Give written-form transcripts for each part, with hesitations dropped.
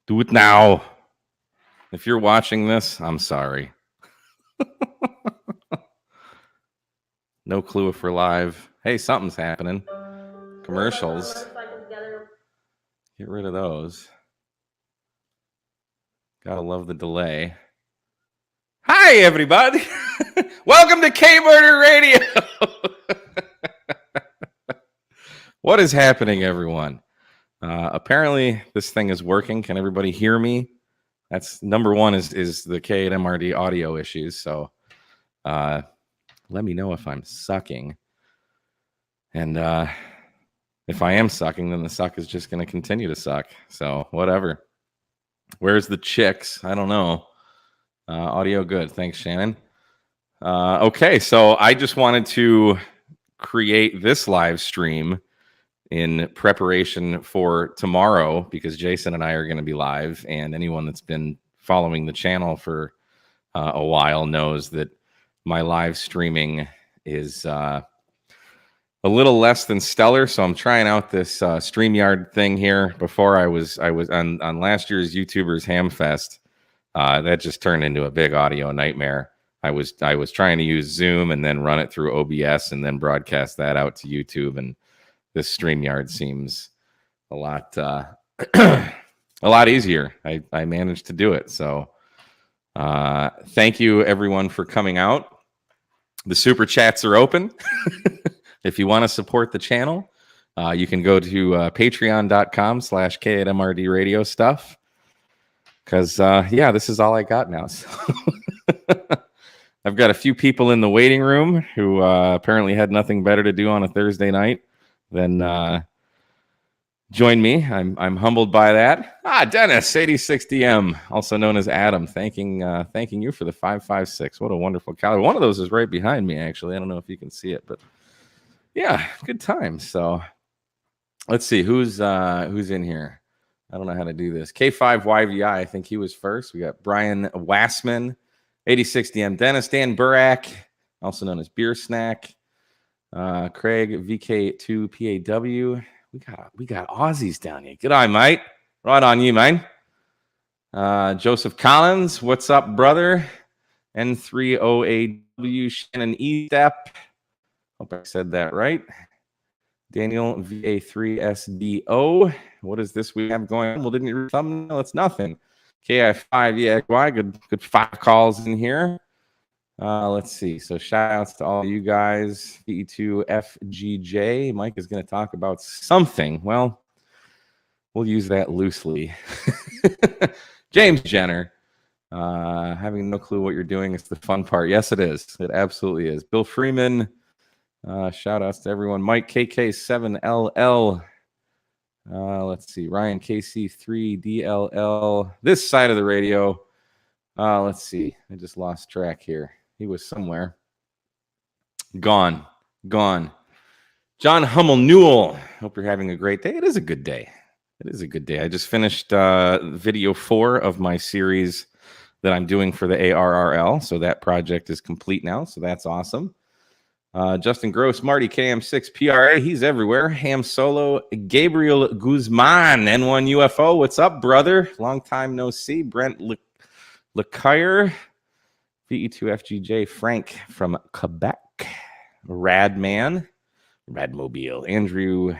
Do it now. If you're watching this, I'm sorry. No clue if we're live. Hey, something's happening. Commercials. Get rid of those. Gotta love the delay. Hi, everybody. Welcome to K-Murder Radio. What is happening, everyone? Apparently, this thing is working. Can everybody hear me? That's number one is the K and MRD audio issues. So let me know if I'm sucking. And if I am sucking, then the suck is just going to continue to suck. So whatever. Where's the chicks? I don't know. Audio good. Thanks, Shannon. Okay, so I just wanted to create this live stream in preparation for tomorrow because Jason and I are going to be live, and anyone that's been following the channel for a while knows that my live streaming is a little less than stellar. So I'm trying out this StreamYard thing here. Before I was on last year's YouTubers Hamfest. That just turned into a big audio nightmare. I was trying to use Zoom and then run it through OBS and then broadcast that out to YouTube, and this StreamYard seems a lot a lot easier. I managed to do it. So thank you everyone for coming out. The super chats are open. If you want to support the channel, you can go to patreon.com/K8MRD radio stuff. Because, yeah, this is all I got now. So I've got a few people in the waiting room who apparently had nothing better to do on a Thursday night than join me. I'm humbled by that. Dennis, 86DM, also known as Adam, thanking you for the 556. What a wonderful calorie. One of those is right behind me, actually. I don't know if you can see it, but yeah, good time. So let's see who's in here. I don't know how to do this. K5YVI, I think he was first. We got Brian Wassman, 86DM Dennis, Dan Burak, also known as Beer Snack, Craig VK2PAW. We got Aussies down here. Good eye, mate. Right on you, man. Joseph Collins, what's up, brother? N30AW, Shannon E-Step. Hope I said that right. Daniel VA3SDO. What is this we have going on? Well, didn't you read thumbnail? It's nothing. KI5, yeah, why? Good 5 calls in here. Let's see. So shout outs to all you guys. PE2FGJ. Mike is going to talk about something. Well, we'll use that loosely. James Jenner. Having no clue what you're doing is the fun part. Yes, it is. It absolutely is. Bill Freeman. Shout outs to everyone. Mike KK7LL. Let's see. Ryan KC3DLL. This side of the radio. Let's see. I just lost track here. He was somewhere. Gone. John Hummel Newell. Hope you're having a great day. It is a good day. I just finished video 4 of my series that I'm doing for the ARRL. So that project is complete now. So that's awesome. Justin Gross, Marty KM6PRA, he's everywhere. Ham Solo, Gabriel Guzman, N1 UFO, what's up, brother? Long time no see. Brent LeCuyer, VE2FGJ, Frank from Quebec, Radman, Radmobile, Andrew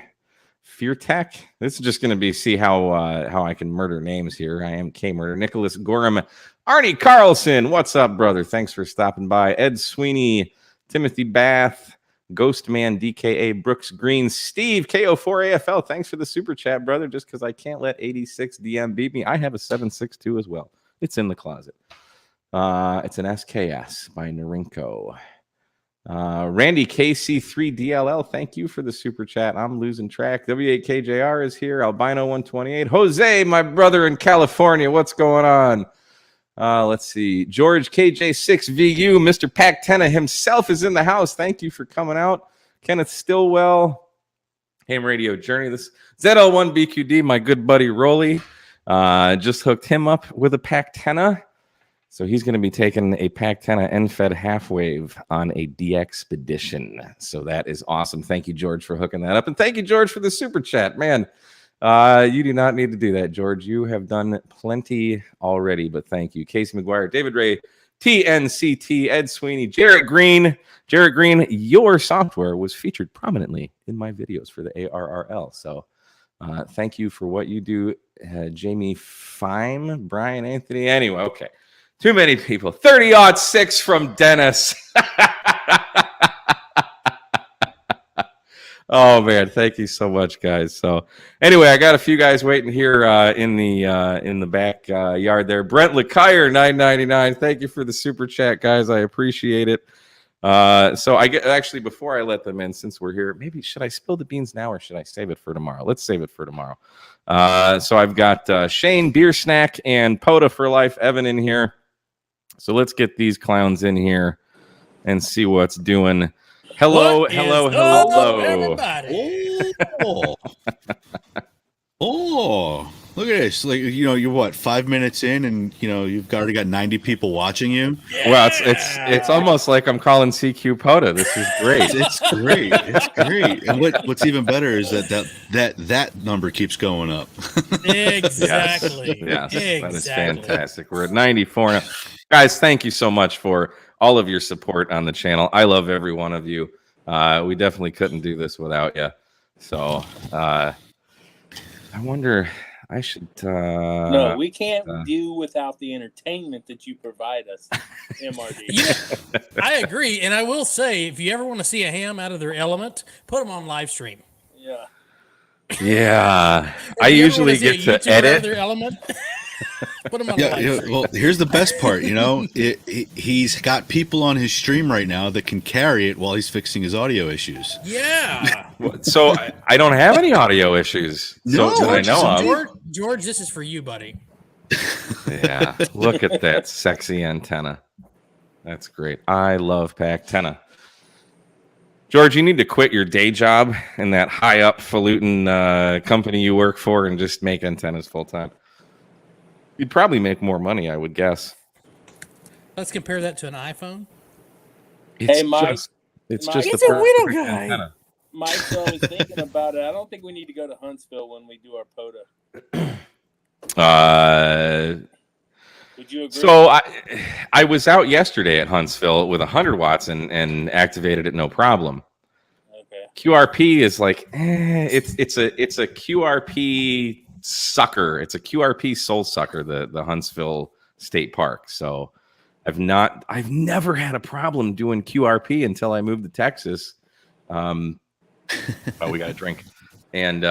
Feartech. This is just going to be see how I can murder names here. I am K-Murder. Nicholas Gorham, Arnie Carlson, what's up, brother? Thanks for stopping by. Ed Sweeney, Timothy Bath, Ghostman, DKA, Brooks Green, Steve, KO4AFL. Thanks for the super chat, brother. Just because I can't let 86DM beat me, I have a 762 as well. It's in the closet. It's an SKS by Narinko. Randy KC3DLL, thank you for the super chat. I'm losing track. W8KJR is here. Albino 128. Jose, my brother in California. What's going on? Let's see. George KJ6VU, Mr. Pactena himself is in the house. Thank you for coming out. Kenneth Stillwell, Ham Radio Journey. This ZL1BQD, my good buddy Rolly, just hooked him up with a Pactena. So he's going to be taking a Pactena NFED half wave on a DXpedition. So that is awesome. Thank you, George, for hooking that up. And thank you, George, for the super chat. Man, You do not need to do that, George. You have done plenty already, but thank you. Casey McGuire, David Ray, TNCT, Ed Sweeney, Jarrett Green. Jarrett Green, your software was featured prominently in my videos for the ARRL. So thank you for what you do, Jamie Fime, Brian Anthony. Anyway, okay. Too many people. 30-6 from Dennis. Oh man, thank you so much, guys. So anyway, I got a few guys waiting here in the back yard there. Brent LeCire, $9.99. Thank you for the super chat, guys. I appreciate it. So I get actually before I let them in, since we're here, maybe should I spill the beans now or should I save it for tomorrow? Let's save it for tomorrow. So I've got Shane, Beer Snack, and POTA for Life, Evan in here. So let's get these clowns in here and see what's doing. Hello, hello, everybody. Oh, look at this. Like, you're what, 5 minutes in and you've already got 90 people watching you. Yeah. Well, it's almost like I'm calling CQ POTA. This is great. It's great. It's great. And what's even better is that number keeps going up. Exactly. Yes. Exactly. That is fantastic. We're at 94 now. Guys, thank you so much for all of your support on the channel. I love every one of you. We definitely couldn't do this without you. So I wonder, I should... no, we can't do without the entertainment that you provide us, MRD. I agree. And I will say, if you ever want to see a ham out of their element, put them on live stream. Yeah. Yeah. I usually get to edit. Their element. Put him on well, here's the best part. He's got people on his stream right now that can carry it while he's fixing his audio issues. Yeah. So I don't have any audio issues. No, so I know of. George, this is for you, buddy. Yeah. Look at that sexy antenna. That's great. I love Pactenna. George, you need to quit your day job in that high up falutin company you work for and just make antennas full time. You'd probably make more money, I would guess. Let's compare that to an iPhone. Hey, Mike. It's Mike, just a widow guy. Antenna. Mike, so I was thinking about it. I don't think we need to go to Huntsville when we do our POTA. Would you agree? So I was out yesterday at Huntsville with 100 watts and activated it no problem. Okay. QRP is like it's a QRP sucker. It's a QRP soul sucker, the Huntsville State Park. So I've never had a problem doing QRP until I moved to Texas. Oh, we got a drink. And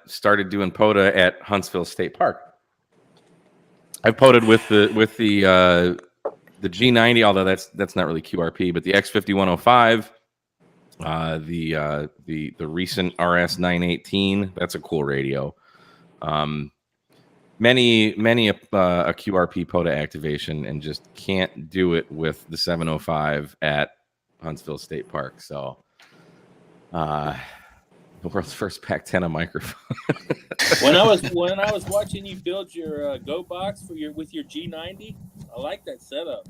started doing POTA at Huntsville State Park. I've POTA'd with the G90, although that's not really QRP, but the X5105, the recent RS918, that's a cool radio. Many a QRP POTA activation, and just can't do it with the 705 at Huntsville State Park. So the world's first Pactenna microphone. when I was watching you build your Go box with your G90, I like that setup.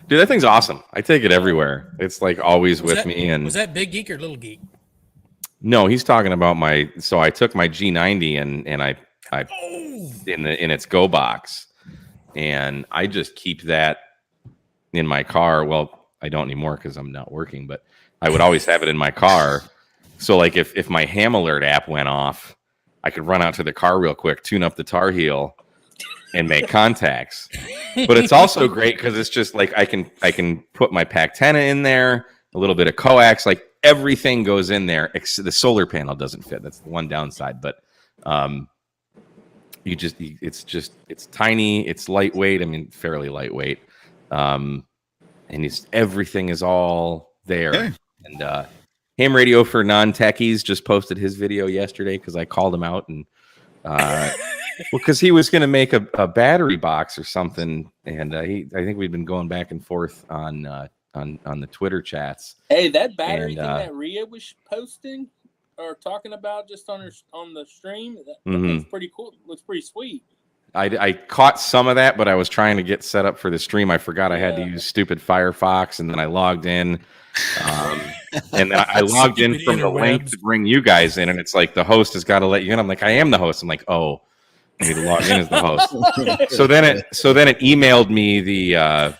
Dude, that thing's awesome. I take it everywhere. It's like always with me. And was that Big Geek or Little Geek? No, he's talking about so I took my G90 and I in its Go box, and I just keep that in my car. Well, I don't anymore because I'm not working, but I would always have it in my car. So like if my Ham Alert app went off, I could run out to the car real quick, tune up the Tar Heel, and make contacts. But it's also great because it's just like I can put my Pactenna in there, a little bit of coax, like everything goes in there. The solar panel doesn't fit. That's the one downside. But it's tiny, it's lightweight. I mean, fairly lightweight, and everything is all there. Okay. And Ham Radio for Non-Techies just posted his video yesterday because I called him out and because he was going to make a battery box or something, and I think we've been going back and forth on the Twitter chats. Hey, that battery thing that Rhea was posting or talking about just on the stream, that's pretty cool. Looks pretty sweet. I caught some of that, but I was trying to get set up for the stream. I forgot I had to use stupid Firefox, and then I logged in. And then I logged in Stupid from the link interwebs. to bring you guys in, and it's like the host has got to let you in. I'm like, I am the host. I'm like, oh, I need to log in as the host. So then it emailed me the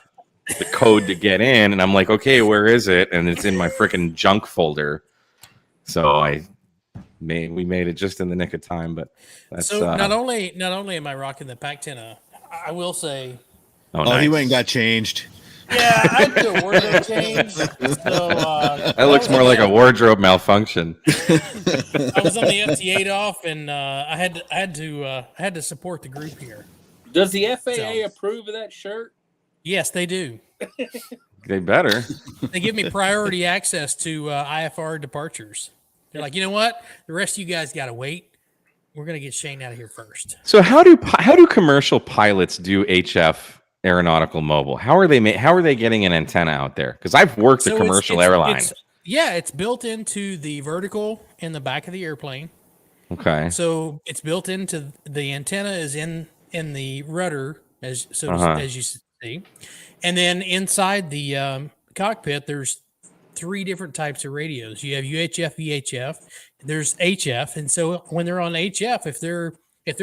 code to get in, and I'm like, okay, where is it? And it's in my freaking junk folder. So we made it just in the nick of time. But that's So not only am I rocking the Pac-10, I will say, Oh, nice. he went and got changed. yeah, I do a wardrobe change. So that looks more like a wardrobe malfunction. I was on the FT8 off, and I had to support the group here. Does the FAA approve of that shirt? Yes, they do. They better. They give me priority access to IFR departures. They're like, you know what? The rest of you guys got to wait. We're gonna get Shane out of here first. So how do commercial pilots do HF aeronautical mobile? How are they getting an antenna out there? Because I've worked a commercial airline. It's built into the vertical in the back of the airplane. Okay. So it's built into the antenna is in the rudder as you see, and then inside the cockpit there's 3 different types of radios. You have UHF, VHF. There's HF, and so when they're on HF, if they're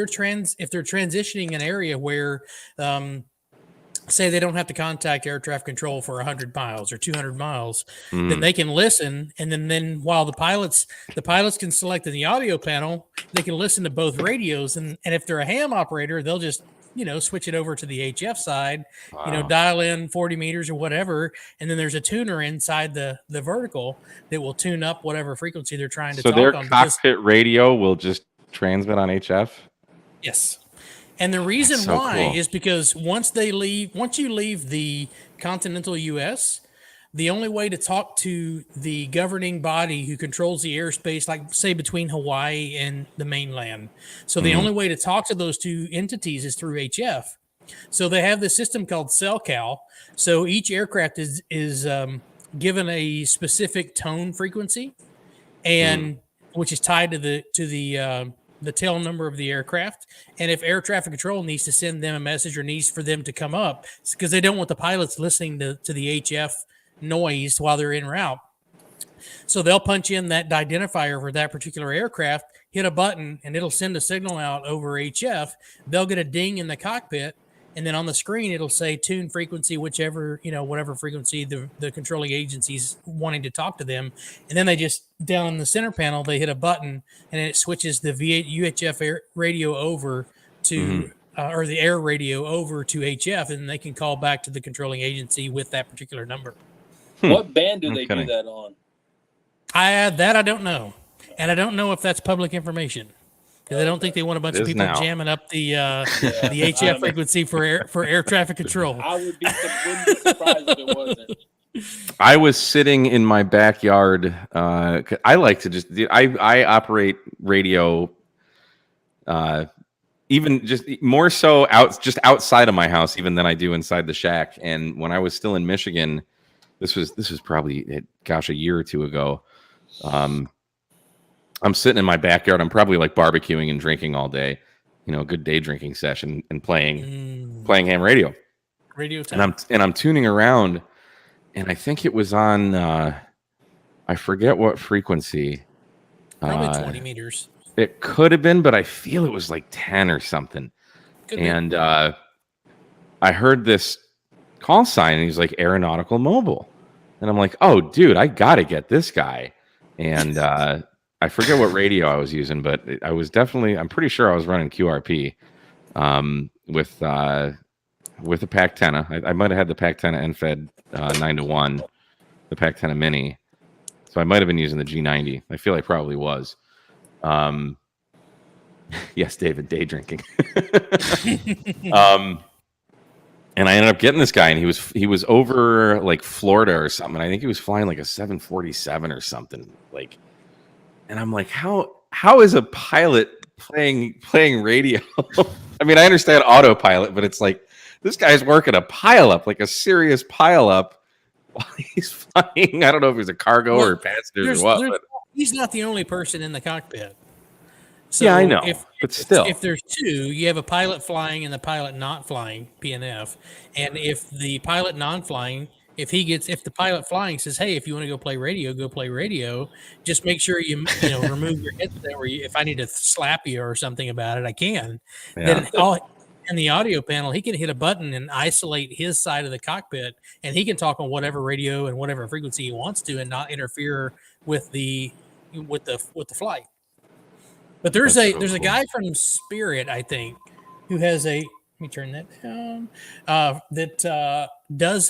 transitioning an area where say they don't have to contact air traffic control for 100 miles or 200 miles, then they can listen. And then while the pilots can select in the audio panel, they can listen to both radios. And if they're a ham operator, they'll just, switch it over to the HF side, dial in 40 meters or whatever. And then there's a tuner inside the vertical that will tune up whatever frequency they're trying to talk on. So their cockpit radio will just transmit on HF? Yes. And the reason why is because once you leave the continental U.S., the only way to talk to the governing body who controls the airspace, like say between Hawaii and the mainland. So the only way to talk to those 2 entities is through HF. So they have this system called CellCal. So each aircraft is given a specific tone frequency, and which is tied to the tail number of the aircraft. And if air traffic control needs to send them a message or needs for them to come up, it's because they don't want the pilots listening to the HF noise while they're en route. So they'll punch in that identifier for that particular aircraft, hit a button, and it'll send a signal out over HF. They'll get a ding in the cockpit, and then on the screen it'll say tune frequency, whichever, whatever frequency the controlling agency's wanting to talk to them. And then they just, down in the center panel, they hit a button and it switches the UHF radio over to or the air radio over to HF, and they can call back to the controlling agency with that particular number. What band do they do that on? I don't know. And I don't know if that's public information. Because I don't think they want a bunch of people jamming up the HF frequency for air traffic control. I wouldn't be surprised if it wasn't. I was sitting in my backyard. I like to I operate radio, even just more so outside of my house, even than I do inside the shack. And when I was still in Michigan, this was probably a year or 2 ago. I'm sitting in my backyard. I'm probably like barbecuing and drinking all day, a good day drinking session, and playing ham radio. Radio time. And I'm tuning around, and I think it was on I forget what frequency. Probably 20 meters. It could have been, but I feel it was like 10 or something. And I heard this call sign, and he's like aeronautical mobile, and I'm like, oh dude, I gotta get this guy. And I forget what radio I was using, but I'm pretty sure I was running QRP with the Pac-10. I might have had the Pac-10 NFED 9-to-1, the Pac-10 Mini. So I might have been using the G90. I feel I probably was. Yes, David, day drinking. And I ended up getting this guy, and he was over like Florida or something. I think he was flying like a 747 or something. And I'm like, how is a pilot playing radio? I mean, I understand autopilot, but it's like this guy's working a pileup, like a serious pileup, while he's flying. I don't know if he's a cargo or passengers or what. But he's not the only person in the cockpit. So yeah, I know. But still, if there's 2, you have a pilot flying and the pilot not flying, PNF. And if the pilot non-flying if the pilot flying says, "Hey, if you want to go play radio, go play radio," just make sure you remove your headset. Or if I need to slap you or something about it, I can. Yeah. Then in the audio panel, he can hit a button and isolate his side of the cockpit, and he can talk on whatever radio and whatever frequency he wants to, and not interfere with the flight. But there's a guy from Spirit, I think, who has a. Let me turn that down.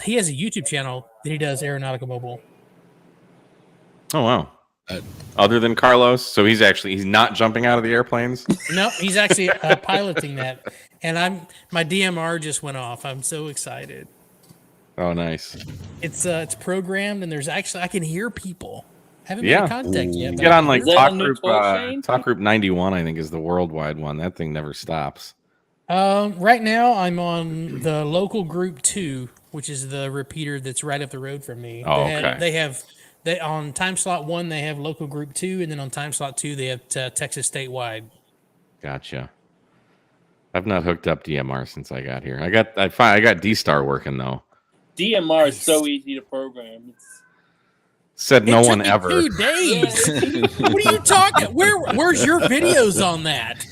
He has a YouTube channel that he does aeronautical mobile. Oh wow. Other than Carlos, so he's not jumping out of the airplanes. No, he's actually piloting that, and my DMR just went off. I'm so excited. Oh, nice. It's programmed, and there's actually I can hear people. Haven't made contact yet. Get on like Talk Group 91. I think is the worldwide one. That thing never stops. Right now I'm on the local group 2, which is the repeater that's right up the road from me. Oh, okay. They on time slot 1 they have local group 2, and then on time slot 2 they have Texas statewide. Gotcha. I've not hooked up DMR since I got here. I got D-Star working though. DMR is so easy to program. Said no one ever. 2 days. What are you talking? Where's your videos on that?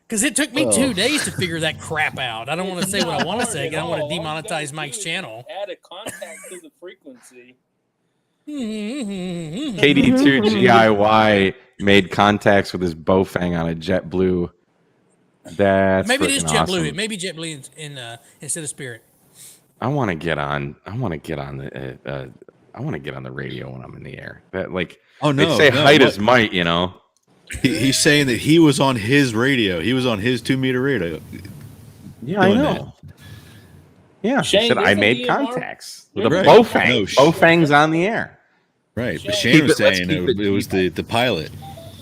Because it took me 2 days to figure that crap out. I don't want to say what I want to say. I don't want to demonetize Mike's channel. Add a contact to the frequency. KD2GIY made contacts with his Bofang on a JetBlue. That's maybe it is JetBlue. awesome. It may be JetBlue instead of Spirit. I want to get on the radio when I'm in the air. That they say height is might, He's saying that he was on his radio. He was on his 2-meter radio. Yeah, I know. That. Yeah, Shane, he said I made contacts with a right. Bofang. No, Bofang's on the air. Right, but Shane was saying it was the pilot.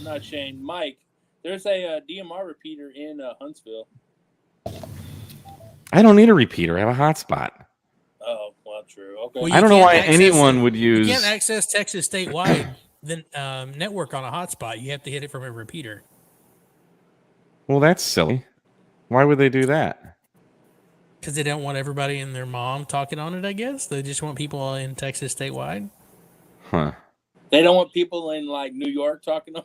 Not Shane. Mike, there's a DMR repeater in Huntsville. I don't need a repeater. I have a hotspot. Oh, well, true. Okay. Well, I don't know why anyone would use. You can't access Texas statewide network on a hotspot. You have to hit it from a repeater. Well, that's silly. Why would they do that? Because they don't want everybody and their mom talking on it, I guess. They just want people in Texas statewide. Huh. They don't want people in like New York talking on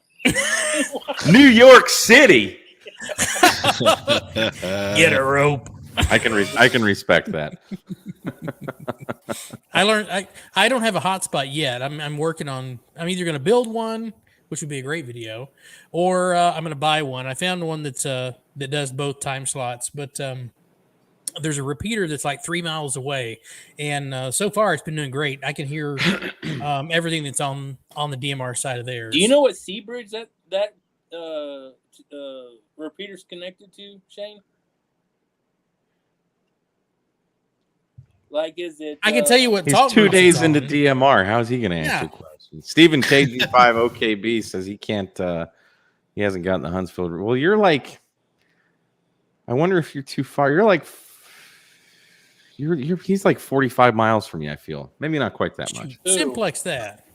New York City. Get a rope. I can respect that. I don't have a hotspot yet. I'm working on. I'm either going to build one, which would be a great video, or I'm going to buy one. I found one that does both time slots, but there's a repeater that's like 3 miles away, and so far it's been doing great. I can hear everything that's on the DMR side of theirs. Do you know what Seabridge that repeater's connected to, Shane? Like, is it? I can tell you what. He's 2 days into DMR. How's he going to answer questions? Stephen KG5OKB says he can't. He hasn't gotten the Huntsville. Well, you're like. I wonder if you're too far. You're like. He's like 45 miles from you. I feel maybe not quite that much. Simplex that.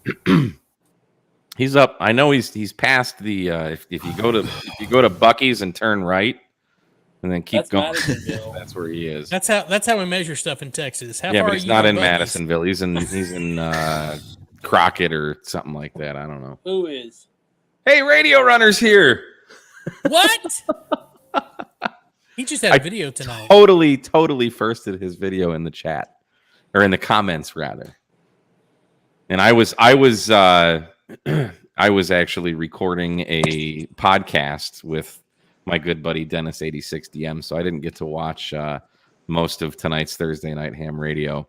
He's up. I know he's past the. If you go to Buc-ee's and turn right. And then keep going. That's where he is. That's how we measure stuff in Texas. How far but are he's you not in Buc-ee's? Madisonville. He's in Crockett or something like that. I don't know. Who is? Hey, Radio Runner's here. What? He just had a video tonight. Totally firsted his video in the chat or in the comments rather. And I was actually recording a podcast with my good buddy Dennis 86DM, so I didn't get to watch most of tonight's Thursday Night Ham Radio.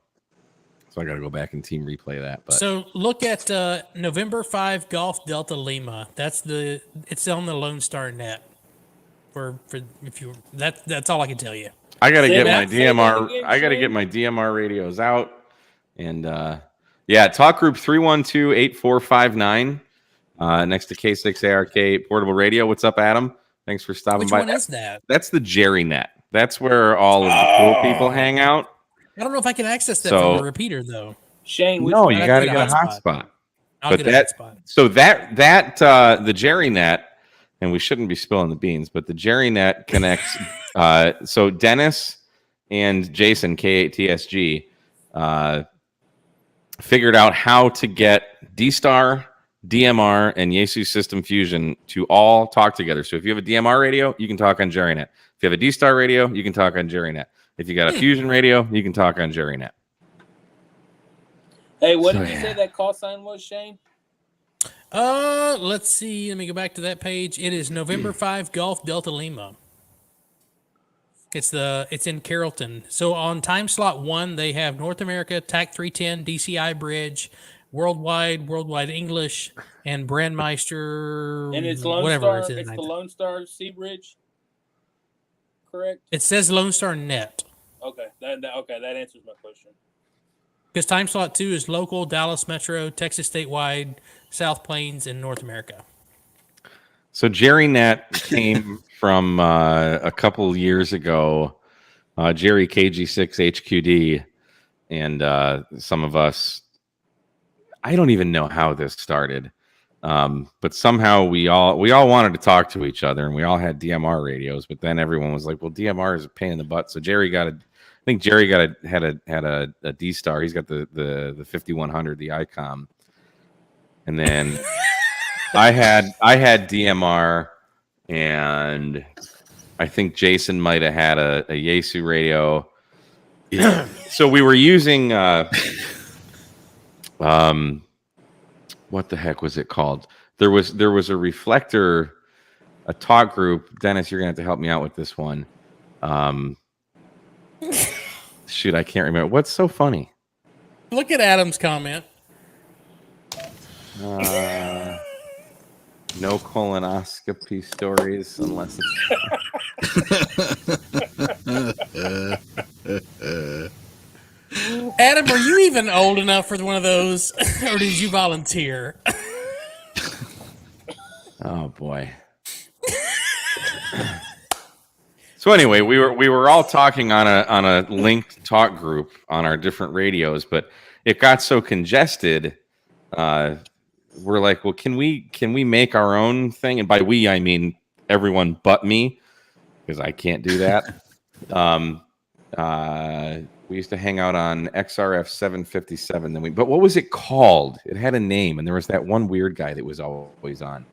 So I got to go back and team replay that. But so look at November 5 Golf Delta Lima. It's on the Lone Star Net. That's all I can tell you. I got to get my DMR. I got to get my DMR radios out, and Talk Group 312-8459 next to K6ARK portable radio. What's up, Adam? Thanks for stopping by. Which one is that? That's the Jerry Net. That's where all of the cool people hang out. I don't know if I can access that from a repeater though. Shane, you got to get a hotspot. I'll get a hotspot. So that the Jerry Net, and we shouldn't be spilling the beans, but the Jerry Net connects. So Dennis and Jason K8TSG figured out how to get D-Star, DMR, and Yaesu System Fusion to all talk together. So if you have a DMR radio, you can talk on JerryNet. If you have a D-Star radio, you can talk on JerryNet. If you got a Fusion radio, you can talk on JerryNet. Hey, what did you say that call sign was, Shane? Let's see. Let me go back to that page. It is November 5 Golf Delta Lima. It's in Carrollton. So on time slot 1, they have North America, TAC 310, DCI Bridge, Worldwide English, and Brandmeister. And it's Lone whatever Star. It's the Lone Star Sea Bridge. Correct. It says Lone Star Net. Okay, that answers my question. Because time slot 2 is local, Dallas Metro, Texas statewide, South Plains, and North America. So JerryNet came from a couple years ago, Jerry KG6 HQD, and some of us. I don't even know how this started, but somehow we all wanted to talk to each other, and we all had DMR radios. But then everyone was like, "Well, DMR is a pain in the butt." So Jerry had a D-Star. He's got the 5100, the ICOM, and then I had DMR, and I think Jason might have had a Yaesu radio. Yeah. So we were using what the heck was it called? There was a reflector, a talk group. Dennis, you're gonna have to help me out with this one. Shoot, I can't remember. What's so funny? Look at Adam's comment. No colonoscopy stories unless it's... Adam, are you even old enough for one of those, or did you volunteer? Oh boy. So anyway, we were all talking on a linked talk group on our different radios, but it got so congested. We're like, well, can we make our own thing? And by we, I mean everyone but me, because I can't do that. We used to hang out on XRF 757. But what was it called? It had a name, and there was that one weird guy that was always on.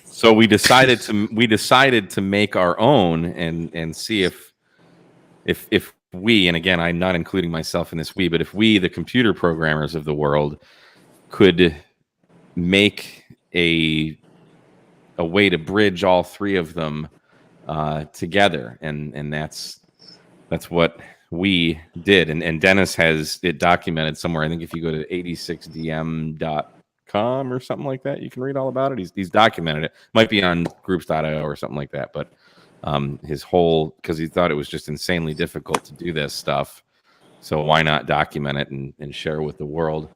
So we decided to make our own and see if we, and again, I'm not including myself in this but if we, the computer programmers of the world, could make a way to bridge all three of them together, and that's what we did. And Dennis has it documented somewhere. I think if you go to 86dm.com or something like that, you can read all about it. He's documented it. Might be on groups.io or something like that, but his whole, because he thought it was just insanely difficult to do this stuff, so why not document it and share with the world?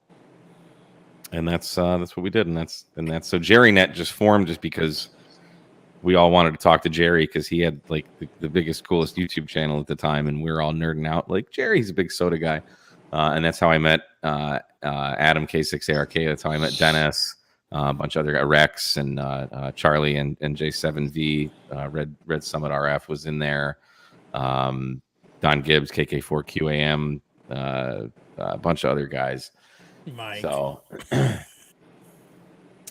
And that's what we did, and that's so JerryNet just formed just because we all wanted to talk to Jerry, because he had like the biggest, coolest YouTube channel at the time, and we were all nerding out like, Jerry's a big soda guy, and that's how I met Adam K6ARK. That's how I met Dennis, a bunch of other guys, Rex and Charlie and J7V. Red Summit RF was in there. Don Gibbs, KK4QAM, a bunch of other guys. Mike. So it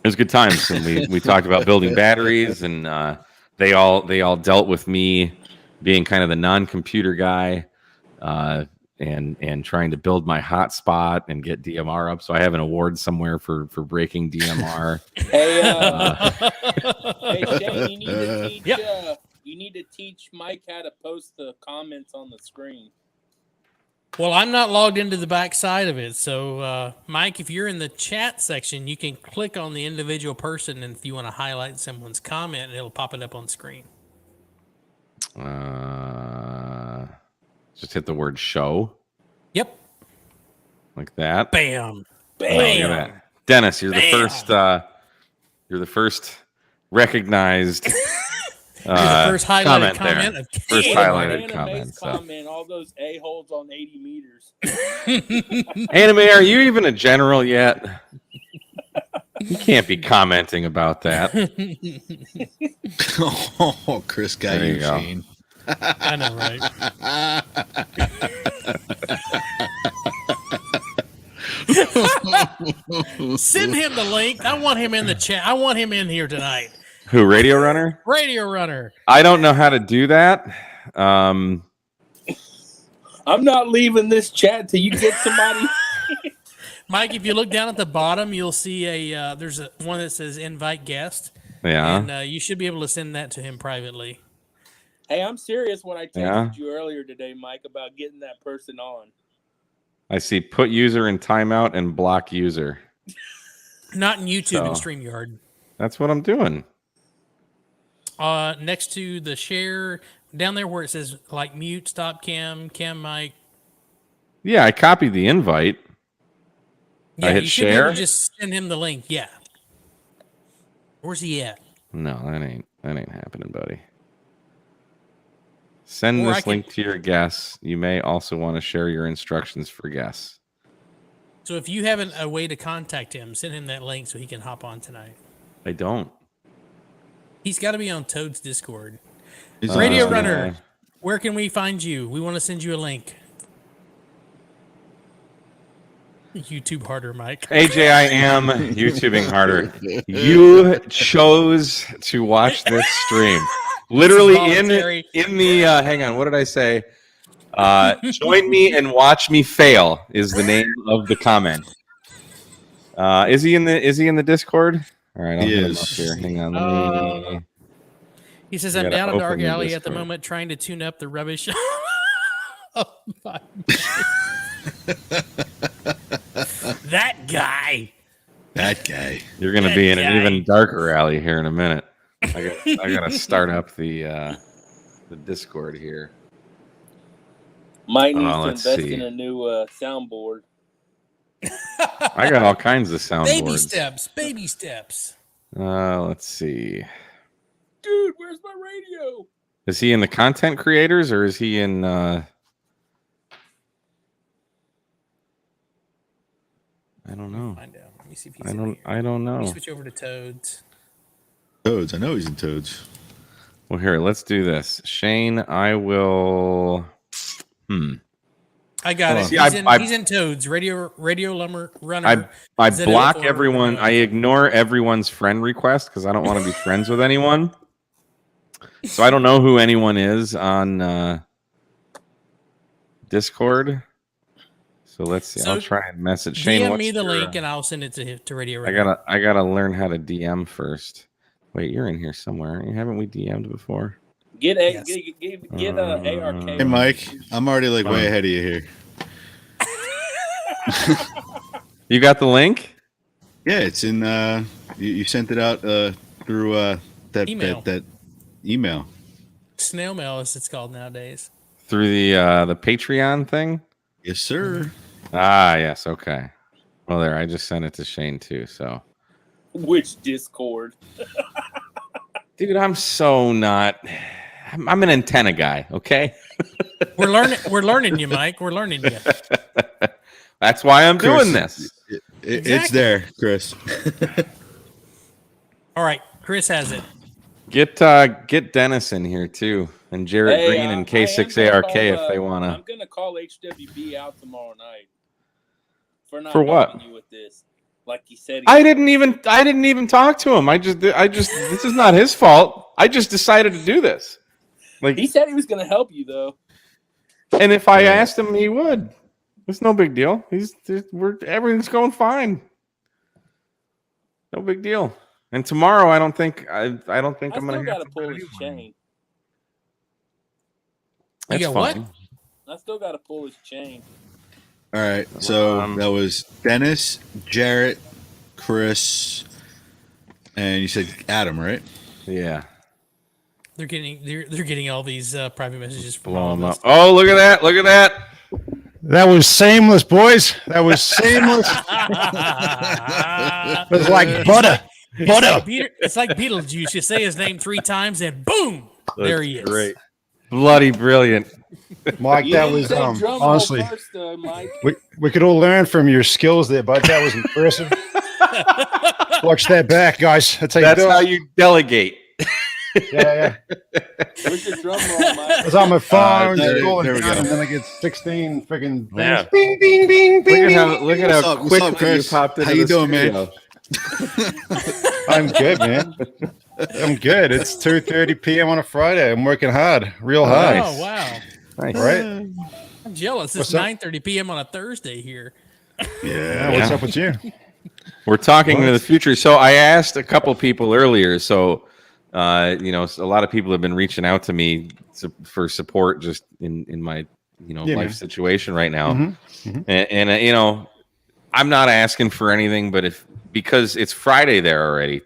was good times, and we talked about building batteries, and they all dealt with me being kind of the non-computer guy, and trying to build my hotspot and get DMR up. So I have an award somewhere for breaking DMR. Hey, Shane, you need to teach Mike how to post the comments on the screen. Well, I'm not logged into the back side of it. So, Mike, if you're in the chat section, you can click on the individual person, and if you want to highlight someone's comment, it'll pop it up on screen. Just hit the word show. Yep. Like that. Bam. Bam. That. Dennis, you're the first recognized the first highlighted comment of first highlighted comment. Comment, all those a-holes on 80 meters. Anime, are you even a general yet? You can't be commenting about that. Oh, Chris got you, Shane. I know, right? Send him the link. I want him in the chat. I want him in here tonight. Who, Radio Runner? Radio Runner. I don't know how to do that. I'm not leaving this chat till you get somebody. Mike, if you look down at the bottom, you'll see there's one that says invite guest. Yeah. And you should be able to send that to him privately. Hey, I'm serious when I texted you earlier today, Mike, about getting that person on. I see put user in timeout and block user. Not in YouTube and StreamYard. That's what I'm doing. Next to the share, down there where it says like mute, stop cam mic. Yeah, I copied the invite. Yeah, I hit you should be able share. to just send him the link. Yeah. Where's he at? No, that ain't happening, buddy. Send Or this link to your guests. You may also want to share your instructions for guests. So if you have a way to contact him, send him that link so he can hop on tonight. I don't. He's got to be on Toad's Discord. He's Radio on Runner, yeah. where can we find you? We want to send you a link. YouTube harder, Mike. AJ, I am YouTubing harder. You chose to watch this stream. Literally in the hang on, what did I say? Join me and watch me fail is the name of the comment. Is he in the Discord? All right, I'll He hit him is. up here. Hang on, let me. He says, I I'm gotta down a open dark the alley at the Discord. moment trying to tune up the rubbish. Oh, my. That guy. That guy. You're gonna That be in guy. an even darker alley here in a minute. I gotta start up the Discord here. Might need to let's invest see. in a new soundboard. I got all kinds of soundboards. Baby steps. Let's see. Dude, where's my radio? Is he in the content creators or is he in? I don't know. Find out. Let me see if he's I in don't. here. I don't Let me know. switch over to Toads. Toads. I know he's in Toads. Well, here, let's do this. Shane, I will. I got it. See, He's in Toads. Radio Runner. I Is it block or- everyone. I ignore everyone's friend request because I don't want to be friends with anyone. So I don't know who anyone is on Discord. So let's see. So I'll try and message Shane. DM what's me the your, link and I'll send it to Radio Runner. I gotta learn how to DM first. Wait, you're in here somewhere, aren't you? Haven't we DM'd before? Get Yes. ARK. Hey, Mike. I'm already like way ahead of you here. You got the link? Yeah, it's in. You sent it out through that Email. that email. Snail mail, as it's called nowadays. Through the Patreon thing? Yes, sir. Ah, yes. Okay. Well, there. I just sent it to Shane too. So, Which Discord? dude, I'm so not. I'm an antenna guy. Okay. We're learning you, Mike. We're learning you. That's why I'm Chris, doing this. It's Exactly. there, Chris. All right, Chris has it. Get Dennis in here too, and Jared Green and I am K6ARK gonna if call, they wanna. I'm gonna call HWB out tomorrow night for not For what? helping you with this. Like he said, I didn't even talk to him. I just this is not his fault. I just decided to do this. Like, he said he was gonna help you though. and if I asked him, he would. It's no big deal. Everything's going fine. No big deal. And tomorrow, I don't think I'm I gonna still have gotta to pull do his anyone. chain. That's got what? fine. I still gotta pull his chain. All right, so Well, that was Dennis, Jarrett, Chris, and you said Adam, right? Yeah. They're getting all these private messages from Blow all him of up. us. Oh, look at that! Look at that! That was seamless, boys. That was seamless. It was like butter. Butter. It's like Beetlejuice. You say his name 3 times and boom, there he is. Great. Bloody brilliant. Mike, You that didn't was say drum roll honestly, first, Mike. we could all learn from your skills there, bud. That was impressive. Watch that back, guys. That's how you That's do how it. you delegate. Yeah. Where's your drum roll, Mike? I was on my phone, there scrolling we down, go. and then I get 16 freaking things. Yeah. Bing, bing, bing, bing, Look at how What's up, quickly Chris? you popped into How you the doing, man? studio. I'm good, man. I'm good. It's 2:30 p.m. on a Friday. I'm working hard, real hard. Nice. Oh wow, Nice. Right? I'm jealous. It's What's up? 9:30 p.m. on a Thursday here. Yeah, what's Yeah. up with you? We're talking What? into the future. So I asked a couple people earlier. So, a lot of people have been reaching out to me for support just in my, Yeah, life man. situation right now. Mhm. And I'm not asking for anything, but because it's Friday there already,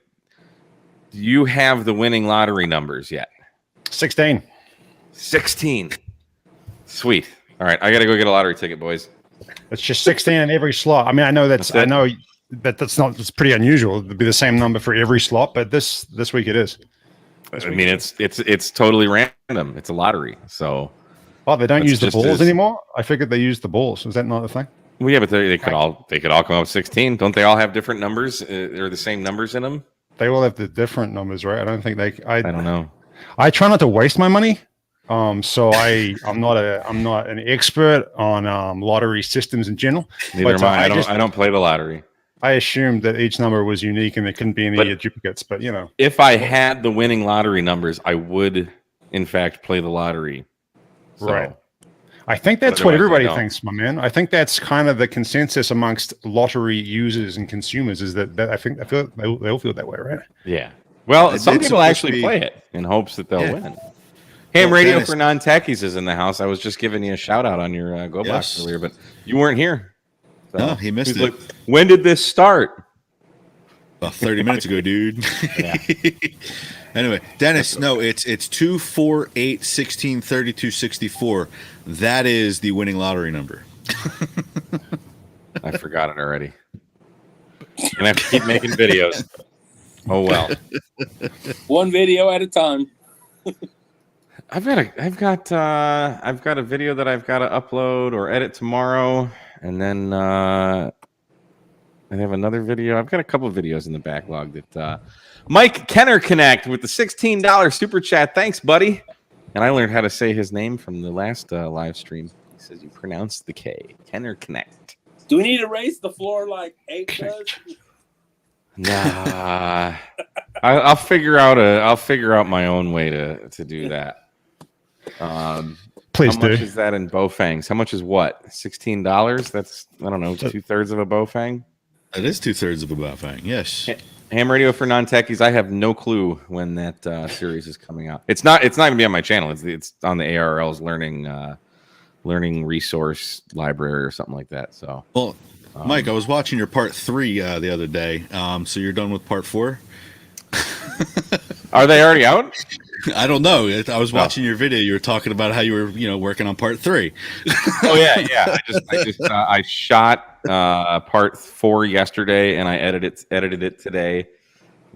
do you have the winning lottery numbers yet? 16. 16. Sweet. All right. I got to go get a lottery ticket, boys. It's just 16 in every slot. I mean, I know that's pretty unusual. It'd be the same number for every slot, but this week it is. I mean, it's totally random. It's a lottery. So, Oh, they don't That's use the just balls as- anymore? I figured they used the balls. Is that not a thing? well, yeah, but they could all come up with 16. Don't they all have different numbers or the same numbers in them? They all have the different numbers, right? I don't think I don't know. I try not to waste my money. So I'm not an expert on lottery systems in general. Neither But, am I. I I don't play the lottery. I assumed that each number was unique and there couldn't be any But- duplicates, but If I had the winning lottery numbers, I would, in fact, play the lottery. So, Right. I think that's But what otherwise I everybody don't. thinks, my man. I think that's kind of the consensus amongst lottery users and consumers is that I feel they all feel that way, right? Yeah. Well, It's some people supposed to actually be- play it in hopes that they'll Yeah. win. Ham Well, Radio Dennis- for non-techies is in the house. I was just giving you a shout out on your Go Box Yes. earlier, but you weren't here. So, No, he missed he's it. like, when did this start? About 30 minutes ago, dude. Yeah. Anyway, Dennis, no, it's 2, 4, 8, 16, 32, 64. That is the winning lottery number. I forgot it already. Gonna have to keep making videos. Oh well. One video at a time. I've got a video that I've got to upload or edit tomorrow, and then I have another video. I've got a couple of videos in the backlog that Mike Kenner Connect with the $16 super chat. Thanks, buddy. And I learned how to say his name from the last live stream. He says you pronounce the K. Kenner Connect. Do we need to raise the floor like 8 does? Nah, I'll figure out my own way to do that. Please How do. much is that in Bowfangs? How much is what? $16? That's, I don't know, 2/3 of a Bowfang. That is 2/3 of a Bowfang. Yes. Ham Radio for non-techies. I have no clue when that series is coming out. It's not going to be on my channel. It's on the ARL's learning resource library or something like that. So, Well, Mike, I was watching your part 3 the other day. So you're done with part 4? are they already out? I don't know. I was watching your video. You were talking about how you were, working on part 3. Oh yeah. I shot part 4 yesterday, and I edited it today,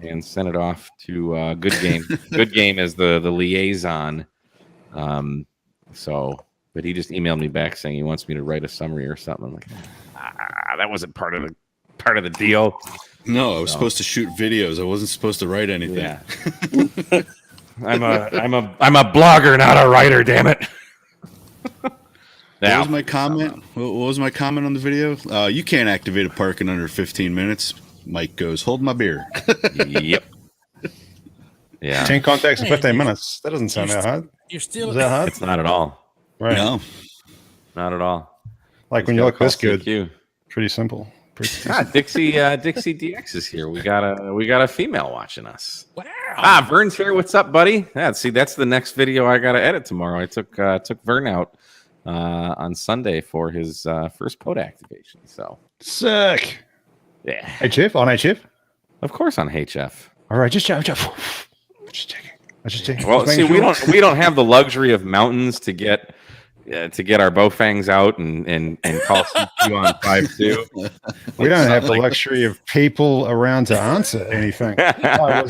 and sent it off to Good Game. Good Game is the liaison. But he just emailed me back saying he wants me to write a summary or something. I'm like, that wasn't part of the deal. No, I was supposed to shoot videos. I wasn't supposed to write anything. Yeah. I'm a blogger, not a writer. Damn it. What was my comment? What was my comment on the video? You can't activate a park in under 15 minutes. Mike goes, hold my beer. Yep. Yeah. 10 contacts in Hey, 15 minutes. That doesn't sound that hard. You're still Is that hard? It's not at all. Right. No. Not at all. Like when you look this good, CQ. pretty simple. Pretty Dixie DX is here. We got a female watching us. wow. Vern's here. What's up, buddy? Yeah, see, that's the next video I got to edit tomorrow. I took Vern out on Sunday for his first POTA activation. So sick. yeah, HF on HF. of course on HF. All right, just checking. I just checking. Well, Just see, making sure. we don't have the luxury of mountains to get our Bowfangs out and call CQ on 5-2. We don't have the luxury of people around to answer anything. I'm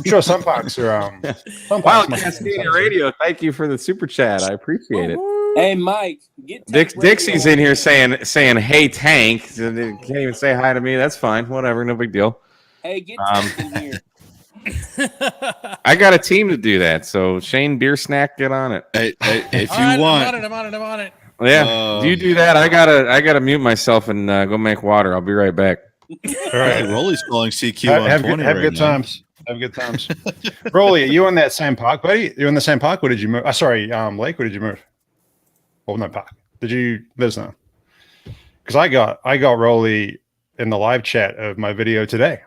sure some parts are. Some parts must Wildcast be Media Radio, thank you for the super chat. I appreciate it. Hey, Mike, get Tank Dixie's Radio in here saying, "Hey, Tank." They can't even say hi to me. That's fine. Whatever. No big deal. Hey, get Tank in here. I got a team to do that. So Shane Beer Snack, get on it. If All you right, want, I'm on it. Yeah, you do that. I gotta mute myself and go make water. I'll be right back. All right. Rolly's calling CQ on Have 20 good right now. times. Have good times. Rolly, are you in that same park, buddy? You in the same park? Or did you move? Sorry, Lake. Or did you move? Oh, no, park. Did you? There's no. Because I got Rolly in the live chat of my video today.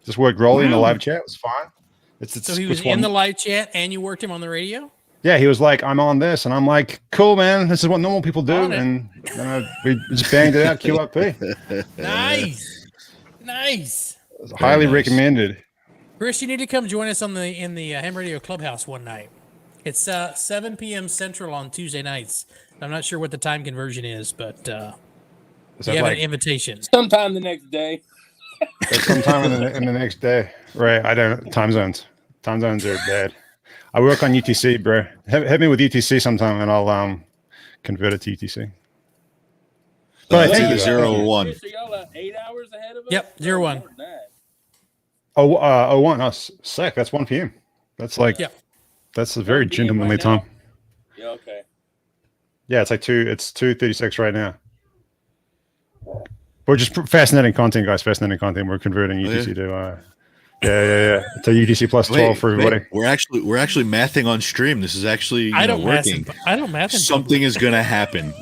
Just worked Rolly in the live chat. It was fine. So he was in the live chat, and you worked him on the radio. Yeah, he was like, "I'm on this," and I'm like, "Cool, man. This is what normal people do." And we just banged it out. QRP. Nice. Highly recommended. Chris, you need to come join us in the Ham Radio Clubhouse one night. It's 7 p.m. Central on Tuesday nights. I'm not sure what the time conversion is, but you have an invitation. Sometime the next day. Sometime in the next day. Right. I don't. Time zones. Time zones are bad. I work on UTC, bro. Hit me with UTC sometime, and I'll convert it to UTC. But I think 0-1. So y'all 8 hours ahead of us? Yep, 0-1. Oh, 01. Oh, sick. That's 1 p.m. That's like, that's a very gentlemanly right time. Yeah, okay. Yeah, it's like 2:36 right now. We're just fascinating content, guys. Fascinating content. We're converting UTC to It's a UTC plus 12 for everybody. We're actually mathing on stream. This is actually working. I don't math. Something is going to happen.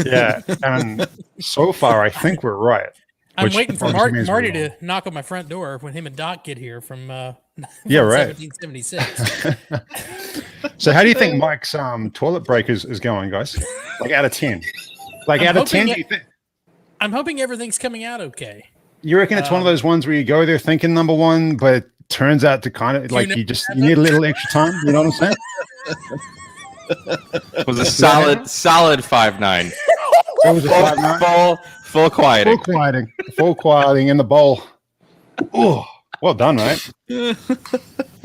Yeah, and so far I think we're right. I'm waiting for Marty to knock on my front door when him and Doc get here from right. 1776. So how do you think Mike's toilet break is going, guys? Like out of 10? Like out of 10, do you think? I'm hoping everything's coming out okay. You reckon it's one of those ones where you go there thinking number one, but it turns out to kind of like you need a little extra time. You know what I'm saying? It was a solid 5'9". It was a 5'9". Full quieting. Full quieting in the bowl. Oh, well done, right?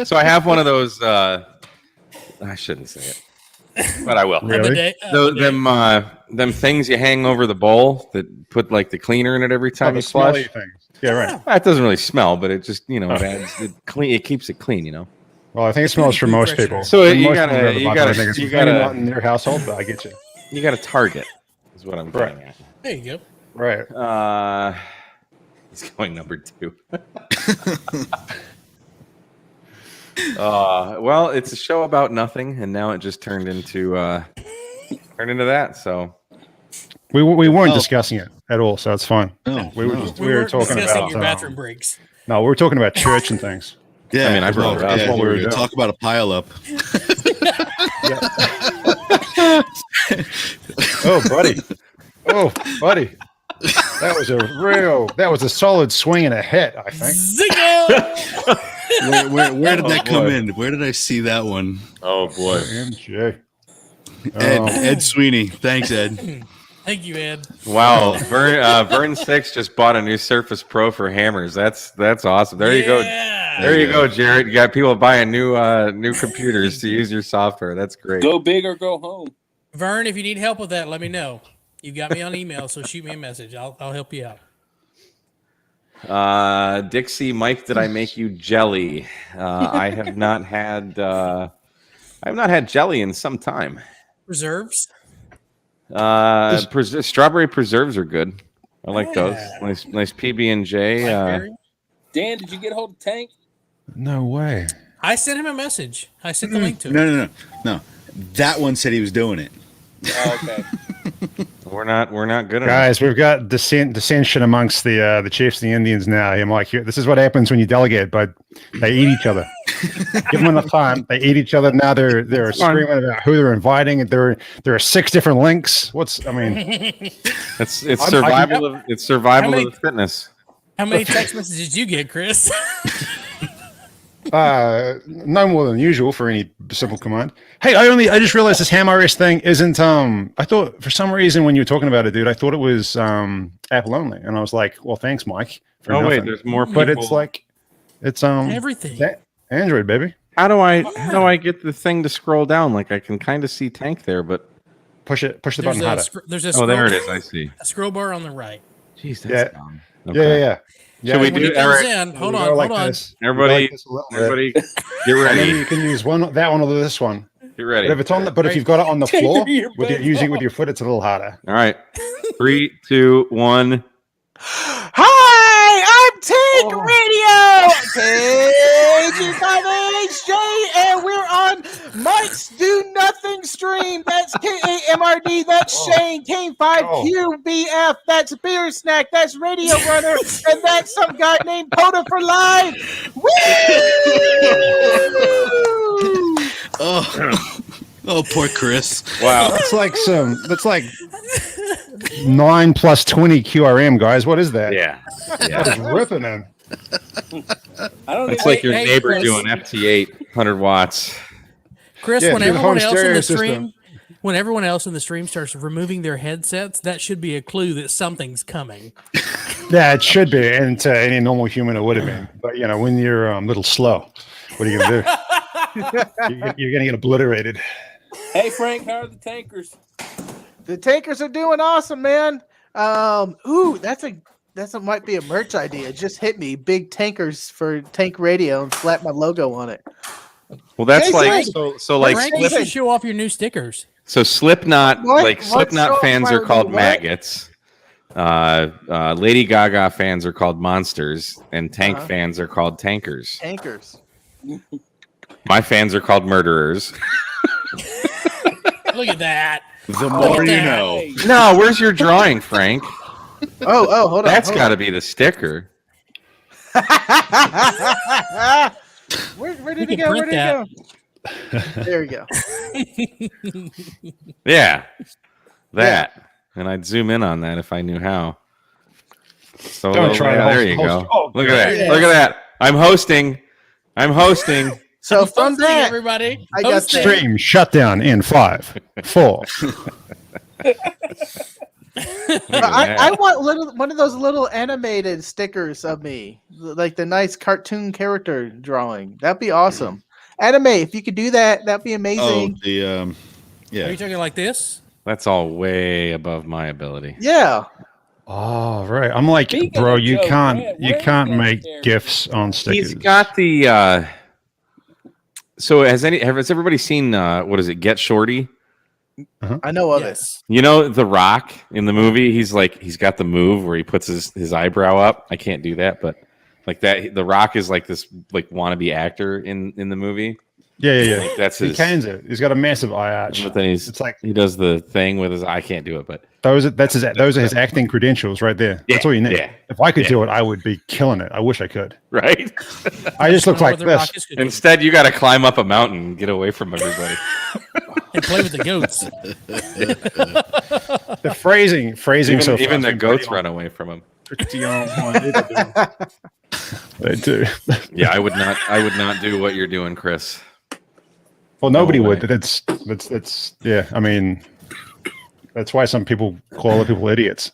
So I have one of those. I shouldn't say it, but I will. Really? Them things you hang over the bowl that put like the cleaner in it every time you flush. Things. Yeah, right. It doesn't really smell, but it just it adds it keeps it clean. Well, I think it smells for most people. So for you not gotta in your household, but I get you. You got to target, is what I'm getting at. There you go. Right. He's going number 2. Well, it's a show about nothing, and now it just turned into that. So we weren't discussing it at all, so it's fine. No, we were talking about your bathroom breaks. No, we were talking about church and things. Yeah, I mean, I brought it up. That's what we were doing. Talk about a pile up. Oh, buddy. That was a solid swing and a hit, I think. Where did that come in? Where did I see that one? Oh boy. MJ. Ed Sweeney. Thanks, Ed. Thank you, Ed. Wow. Vern 6 just bought a new Surface Pro for hammers. That's awesome. There you go. There you go, Jared. You got people buying new computers to use your software. That's great. Go big or go home. Vern, if you need help with that, let me know. You got me on email, so shoot me a message. I'll help you out. Dixie, Mike, did I make you jelly? I have not had jelly in some time. Preserves? Strawberry preserves are good. I like those. Nice PB&J. Dan, did you get a hold of Tank? No way. I sent him a message. I sent the link to him. No. That one said he was doing it. Oh, okay. We're not good guys. We've got dissension amongst the Chiefs and the Indians now. I'm like, this is what happens when you delegate, but they eat each other. Give them enough time, they eat each other. Now they're screaming about who they're inviting. There are 6 different links. It's survival of the fitness. How many text messages did you get, Chris? No more than usual for any simple command. Hey, I just realized this HamRS thing isn't I thought for some reason when you were talking about it, dude, I thought it was Apple only, and I was like, well, thanks, Mike. Wait, there's more people. But it's like it's everything Android, baby. How do I get the thing to scroll down? Like I can kind of see Tank there, but push the button harder. There it is. I see. A scroll bar on the right. Jeez, that's dumb. Okay. Yeah. Should we When do he it? All comes right. in, hold We on, go like hold on. this. Everybody, We go like this a little bit. everybody, get And then ready. you can use that one or this one. Get ready. But if it's on the, but if you've got it on the floor, Your with butt using it off. with your foot, it's a little harder. All right. 3, 2, 1. Hi, I'm Tank Radio, KG5HJ, and we're on Mike's Do Nothing stream. That's KAMRD, that's Shane, King5QBF, that's Beer Snack, that's Radio Runner, and that's some guy named POTA for Life. Woo! Oh, poor Chris. Wow. That's like 9 plus 20 QRM, guys. What is that? Yeah. That is ripping in. I don't It's even like your Hey, neighbor Chris. doing FT8, 100 watts. Chris, Yeah, when through the everyone home else in stereo the system. stream, when everyone else in the stream starts removing their headsets, that should be a clue that something's coming. Yeah, it should be. And to any normal human, it would have been. But, when you're a little slow, what are you going to do? You're going to get obliterated. Hey Frank, how are the tankers? The tankers are doing awesome, man. That might be a merch idea. Just hit me, big tankers for Tank Radio, and slap my logo on it. Well, that's Hey, like Frank. so like Frank, you should show off your new stickers. so Slipknot What Slipknot song fans are are called what? maggots. Lady Gaga fans are called monsters, and Tank Uh-huh. fans are called tankers. Tankers. My fans are called murderers. Look at that. The more you know. Hey, No, where's your drawing, Frank? Oh, hold on. That's got to be the sticker. Where We did it can go? Where print did it go? There we go. Yeah, that. And I'd zoom in on that if I knew how. So Don't try to there you host- go. oh, Look at that. yeah. Look at that. I'm hosting. So from Hosting, that, everybody. I got Hosting. Stream shut down in 5, 4. Look at I that. want one of those little animated stickers of me, like the nice cartoon character drawing. That'd be awesome. Anime, if you could do that, that'd be Oh, amazing. the Are yeah. you talking like this? That's all way above my ability. Yeah. Oh, right. I'm like, Speaking bro, of you Joe can't Grant, you where can't is that make character? GIFs on stickers. He's got the. So has everybody seen what is it? Get Shorty. I know of Yes. You know The Rock in the movie. He's got the move where he puts his eyebrow up. I can't do that, but like that. The Rock is like this wannabe actor in the movie. Yeah. Like that's He his. cans it. He's got a massive eye arch. But then It's like he does the thing with his. I can't do it, but those are his acting credentials right there. That's all you need. yeah. If I could do it, I would be killing it. I wish I could. right. I just look Wonder like what The Rock this. is gonna do. Instead, you got to climb up a mountain and get away from everybody. And play with the goats. The phrasing. So even the far goats has been run away from him. pretty on point. They do. Yeah, I would not do what you're doing, Chris. Well, nobody No would. way. That's yeah. I mean, that's why some people call other people idiots.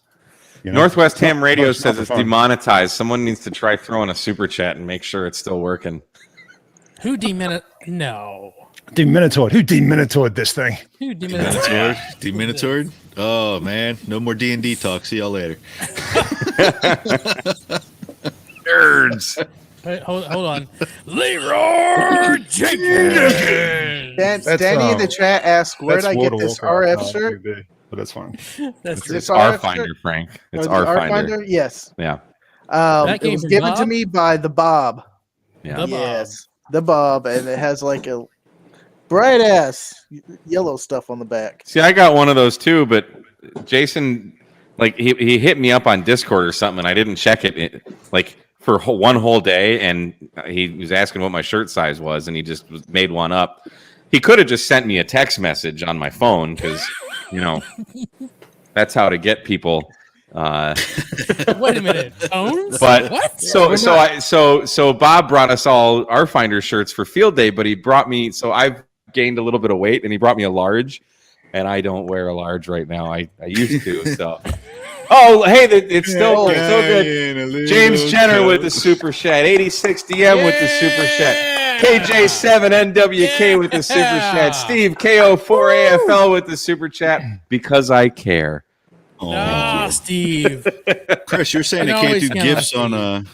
You know? Northwest Ham Radio it's not says for it's fun. demonetized. Someone needs to try throwing a super chat and make sure it's still working. Who deminit? No. Deminitored. Who deminitored this thing? Who deminit? Deminitored. Oh man, no more D&D talk. See y'all later. Nerds. Wait, hold on. Leroy Jenkins. Danny That's, in the chat asked, "Where did I get World of this Warcraft. RF No, shirt?" big deal, but that's fine. That's Is true. this It's our RF finder, shirt? Frank. It's Or our the finder. Yes. Yeah. That It came was from given to Bob? me by the Bob. Yeah. The Bob. Yes, the Bob, and it has like a bright ass yellow stuff on the back. See, I got one of those too, but Jason, like he hit me up on Discord or something, and I didn't check it like for one whole day, and he was asking what my shirt size was, and he just made one up. He could have just sent me a text message on my phone because, that's how to get people. Wait a minute. Tones? But What? so Bob brought us all our finder shirts for field day, but he brought me. So I've gained a little bit of weight, and he brought me a large, and I don't wear a large right now. I used to. So, oh hey, it's still good. James Jenner with the super chat, 86 DM with the super chat. KJ7 NWK with the super chat. Steve KO4 AFL with the super chat because I care. Steve. Chris, you're saying they I can't always do count GIFs on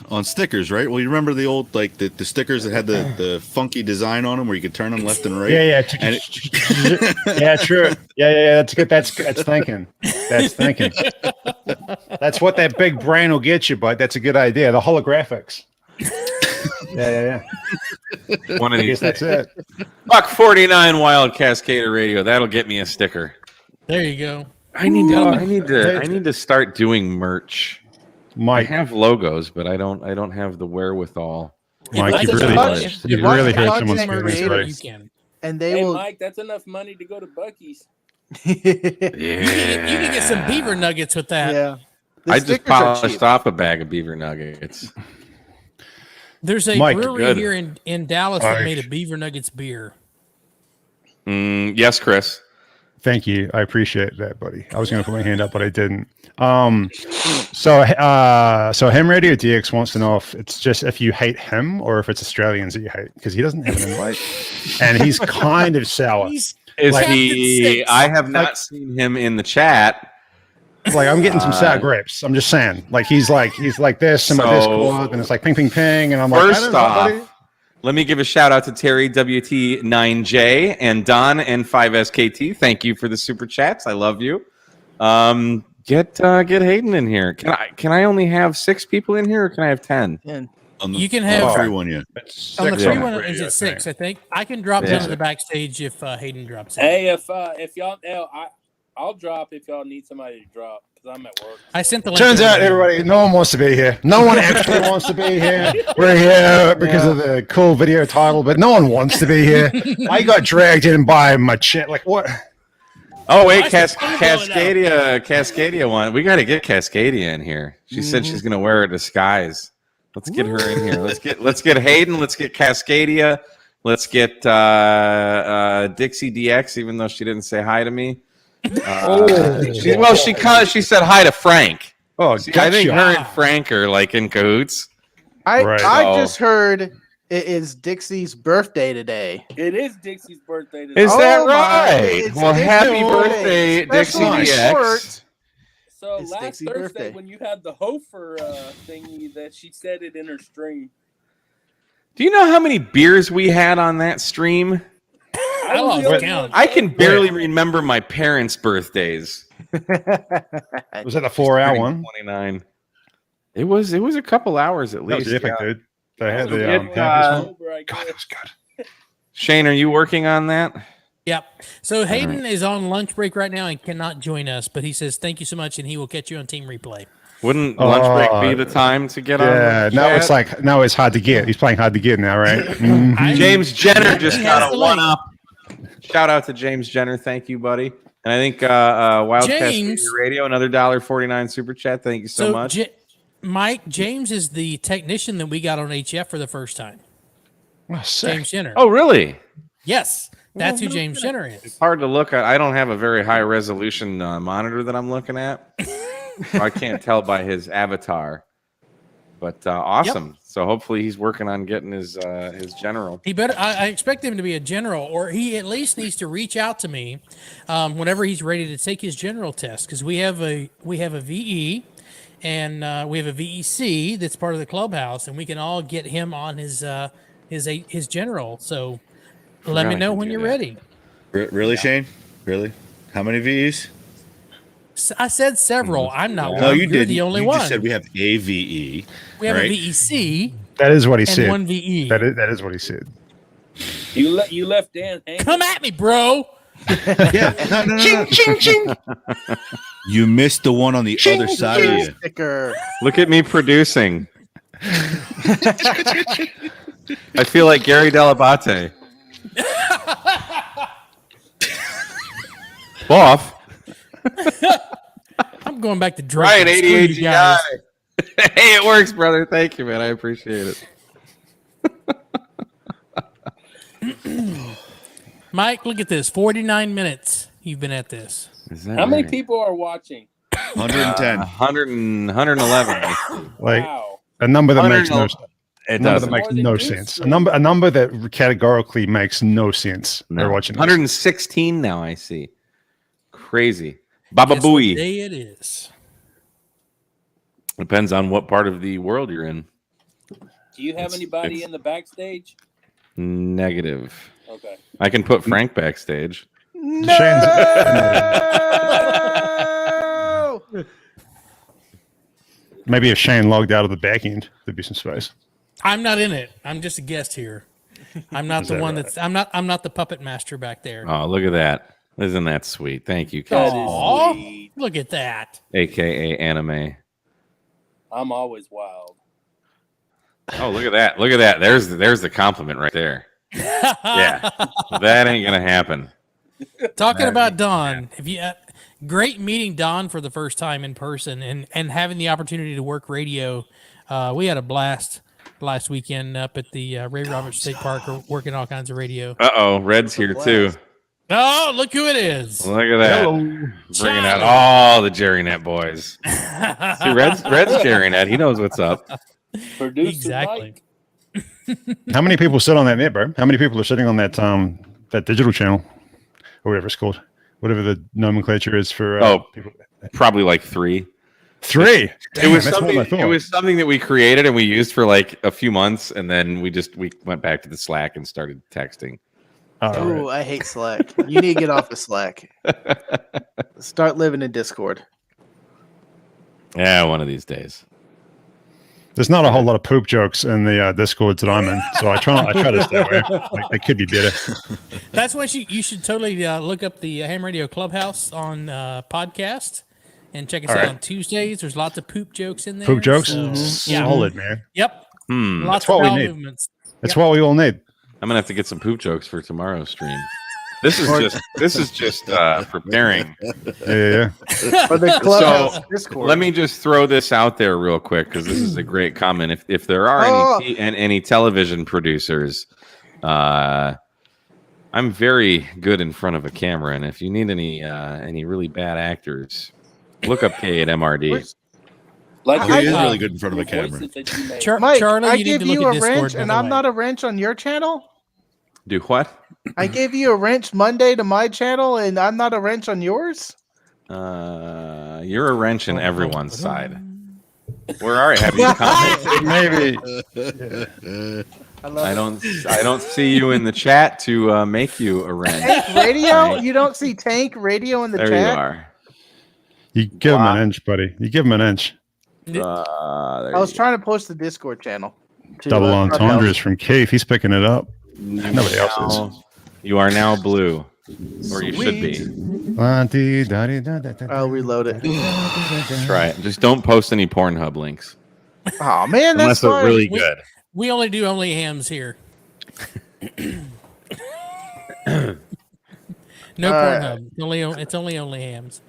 on stickers, right? Well, you remember the old the stickers that had the funky design on them where you could turn them left and right. Yeah. And Yeah, true. Yeah. That's good. That's thinking. That's thinking. That's what that big brain will get you, bud. That's a good idea. The holographics. Yeah. One of I guess these. that's it. Buck 49 Wild Cascader Radio. That'll get me a sticker. There you go. I need to start doing merch. I Mike, have logos, but I don't have the wherewithal. Mike, If you've Buck really hurt content someone's creator, feelings. You Right? can. and they Hey, will. Mike, that's enough money to go to Bucky's. You can get some beaver nuggets with that. Yeah. The I just stickers are polished cheap. off a bag of beaver nuggets. There's a Mike, brewery good. here in Dallas that Mike. made a beaver nuggets beer. Yes, Chris. Thank you. I appreciate that, buddy. I was going to put my hand up, but I didn't. So Ham Radio DX wants to know if it's just if you hate him or if it's Australians that you hate because he doesn't have an invite, and he's kind of sour. He's Is Captain he? Six. I have not seen him in the chat. Like I'm getting some sour grapes. I'm just saying. Like he's like this in my So- Discord, and it's like ping, ping, ping, and I'm like, I First don't know, buddy. off, let me give a shout out to Terry WT9J and Don N5SKT. Thank you for the super chats. I love you. Get Hayden in here. Can I only have 6 people in here, or can I have 10? And on the, You can on have- the free one, yeah. on the Six free on one. free, Is I it 6? think. I think I can drop Yeah. down to the backstage if Hayden drops in. Hey, if y'all, I'll drop if y'all need somebody to drop because I'm at work. I sent the link. Turns to out, everybody, no one wants to be here. No one actually wants to be here. We're here because of the cool video title, but no one wants to be here. I got dragged in by my chin. Like, what? Oh wait, Why is the phone blowing out? Cascadia one. We got to get Cascadia in here. She said she's gonna wear a disguise. Let's get her in here. Let's get Hayden. Let's get Cascadia. Let's get Dixie DX. Even though she didn't say hi to me. She said hi to Frank. Oh, I think her gotcha. and Frank are like in cahoots. I Right. Oh. just heard it is Dixie's birthday today. It is Dixie's birthday today. Is that Oh my, right? it's Well, Dixie's happy birthday. birthday, Dixie Special DX. report. So It's last Dixie's Thursday birthday. when you had the Hofer thingy that she said it in her stream. Do you know how many beers we had on that stream? I lost was the count. only I one- can barely remember my parents' birthdays. Was that a 4-hour one? 29. It was a couple hours at That was least. epic, yeah. dude. They had So the it, campus one. October, I God, that guess. was good. Shane, are you working on that? Yep. So Hayden is on lunch break right now and cannot join us, but he says thank you so much, and he will catch you on team replay. Wouldn't lunch break be the time to get Yeah, on? now it's like now it's hard to get. He's playing hard to get now, right? Mhm. James Jenner just He got has a the link. 1-up. Shout out to James Jenner. Thank you, buddy. And I think Wildcast James- Radio, another $1.49 super chat. Thank you so much. Mike, James is the technician that we got on HF for the first time. Oh, sick. James Jenner. Oh, really? Yes, that's who James Jenner is. Hard to look at. I don't have a very high resolution monitor that I'm looking at. So I can't tell by his avatar. But awesome. So hopefully he's working on getting his general. He better. I expect him to be a general, or he at least needs to reach out to me whenever he's ready to take his general test, because we have a VE and we have a VEC that's part of the clubhouse, and we can all get him on his general. So let me I know can when do you're that. ready. Really, Shane? Really? How many VEs? I said several. I'm not No, one. you You're did. the only you one. just said we have a VE. We have right? a VEC That is what he and said. one VE. That is what he said. You left Dan hanging. Come at me, bro. Yeah. No. Ching, ching. You missed the one on the other side of you. Sticker. Look at me producing. I feel like Gary Delabate. Off. I'm going back to drinking. Right, Screw you 88 guys. Hey, it works, brother. Thank you, man. I appreciate it. Mike, look at this. 49 minutes you've been at this. Is that How many right? people are watching? 110. 111. Like Wow. a number that makes no 111. It a number does. that makes More than no this. sense. A number that categorically makes no sense. They're watching this. 116 now, I see. Crazy. Baba Guess what Booey. day it is. Depends on what part of the world you're in. Do you have anybody in the backstage? Negative. Okay. I can put Frank backstage. No! Maybe if Shane logged out of the back end, there'd be some space. I'm not in it. I'm just a guest here. I'm not the that one right? that's. I'm not the puppet master back there. Oh, look at that. Isn't that sweet? Thank you, That Cassie. Aw, is sweet. look at that. AKA anime. I'm always wild. Oh, look at that. Look at that. There's the compliment right there. Yeah. That ain't going to happen. Talking about Don, if you great meeting Don for the first time in person and having the opportunity to work radio. We had a blast last weekend up at the Ray Roberts State Park, working all kinds of radio. Uh-oh, Red's here too. Oh, look who it is! Look at that. Bringing out all the Jerry Net boys. See, Red's Jerry Net. He knows what's up. Producer Exactly. Mike. How many people sit on that net, bro? How many people are sitting on that that digital channel, or whatever it's called, whatever the nomenclature is for people? Probably like 3. 3. Damn, It was that's more than I something. It thought. was something that we created and we used for like a few months, and then we went back to the Slack and started texting. Oh, I hate Slack. You need to get off of Slack. Start living in Discord. Yeah, one of these days. There's not a whole lot of poop jokes in the Discords that I'm in, so I try to stay away. Like, they could be better. That's why you should totally look up the Ham Radio Clubhouse on podcast and check us out on Tuesdays. There's lots of poop jokes in there. Poop jokes, So, yeah. solid, man. Yep. Hmm. Lots That's what of we bowel need. movements. That's what we all need. I'm gonna have to get some poop jokes for tomorrow's stream. This is just preparing. Yeah. For the Clubhouse Discord. Let me just throw this out there real quick because this is a great comment. If there are any television producers, I'm very good in front of a camera, and if you need any really bad actors, look up K at MRD. Like He is really good in front of a camera. Mike, Charlie, I you need give to look you at a Discord, wrench, by and the I'm way. not a wrench on your channel. Do what? I gave you a wrench Monday to my channel, and I'm not a wrench on yours. You're a wrench in everyone's side. Where are you? Have you commented? Maybe. I don't see you in the chat to make you a wrench. Tank Radio? You don't see Tank Radio in the There chat? you are. You give him an inch, buddy. You give him an inch. There I was trying to post the Discord channel. to, Double Clubhouse. entendres from Keith. He's picking it up. Nobody else is. You are now blue, or you should be. I'll reload it. Try it. Just don't post any Pornhub links. Oh man, that's Unless they're fine. really good. We only do hams here. No Pornhub. It's only hams.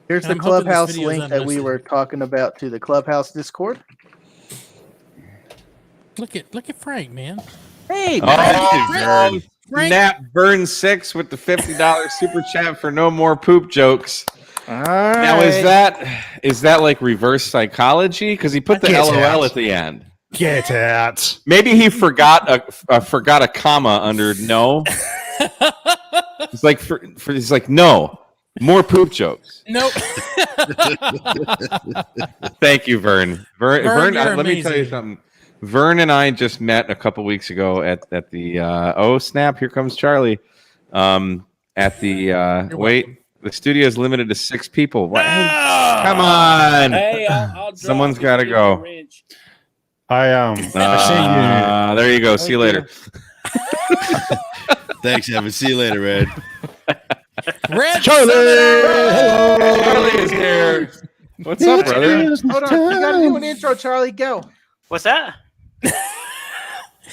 Here's the I'm hoping this Clubhouse video's link that we unlisted. were talking about to the Clubhouse Discord. Look at Frank, man. Hey, Oh, Frank. Nat Burn 6 with the $50 super chat for no more poop jokes. all Now is that like reverse psychology? Because he put the Get LOL out. at the end. Get out. Maybe he forgot a comma under no. It's like he's like no more poop jokes. Nope. Thank you, Vern. Vern, you're let me tell you amazing. something. Vern and I just met a couple weeks ago at the oh snap, here comes Charlie. At the wait, the studio is limited to 6 people. What? Come on. Hey, I'll drop Someone's it. gotta Give me go. a wrench. I see There you go. See you later. Thanks, Evan. See you later, Red. Red Charlie! Summit! Charlie is here. What's up, brother? Hold on, you gotta do an intro, Charlie. Go. What's that?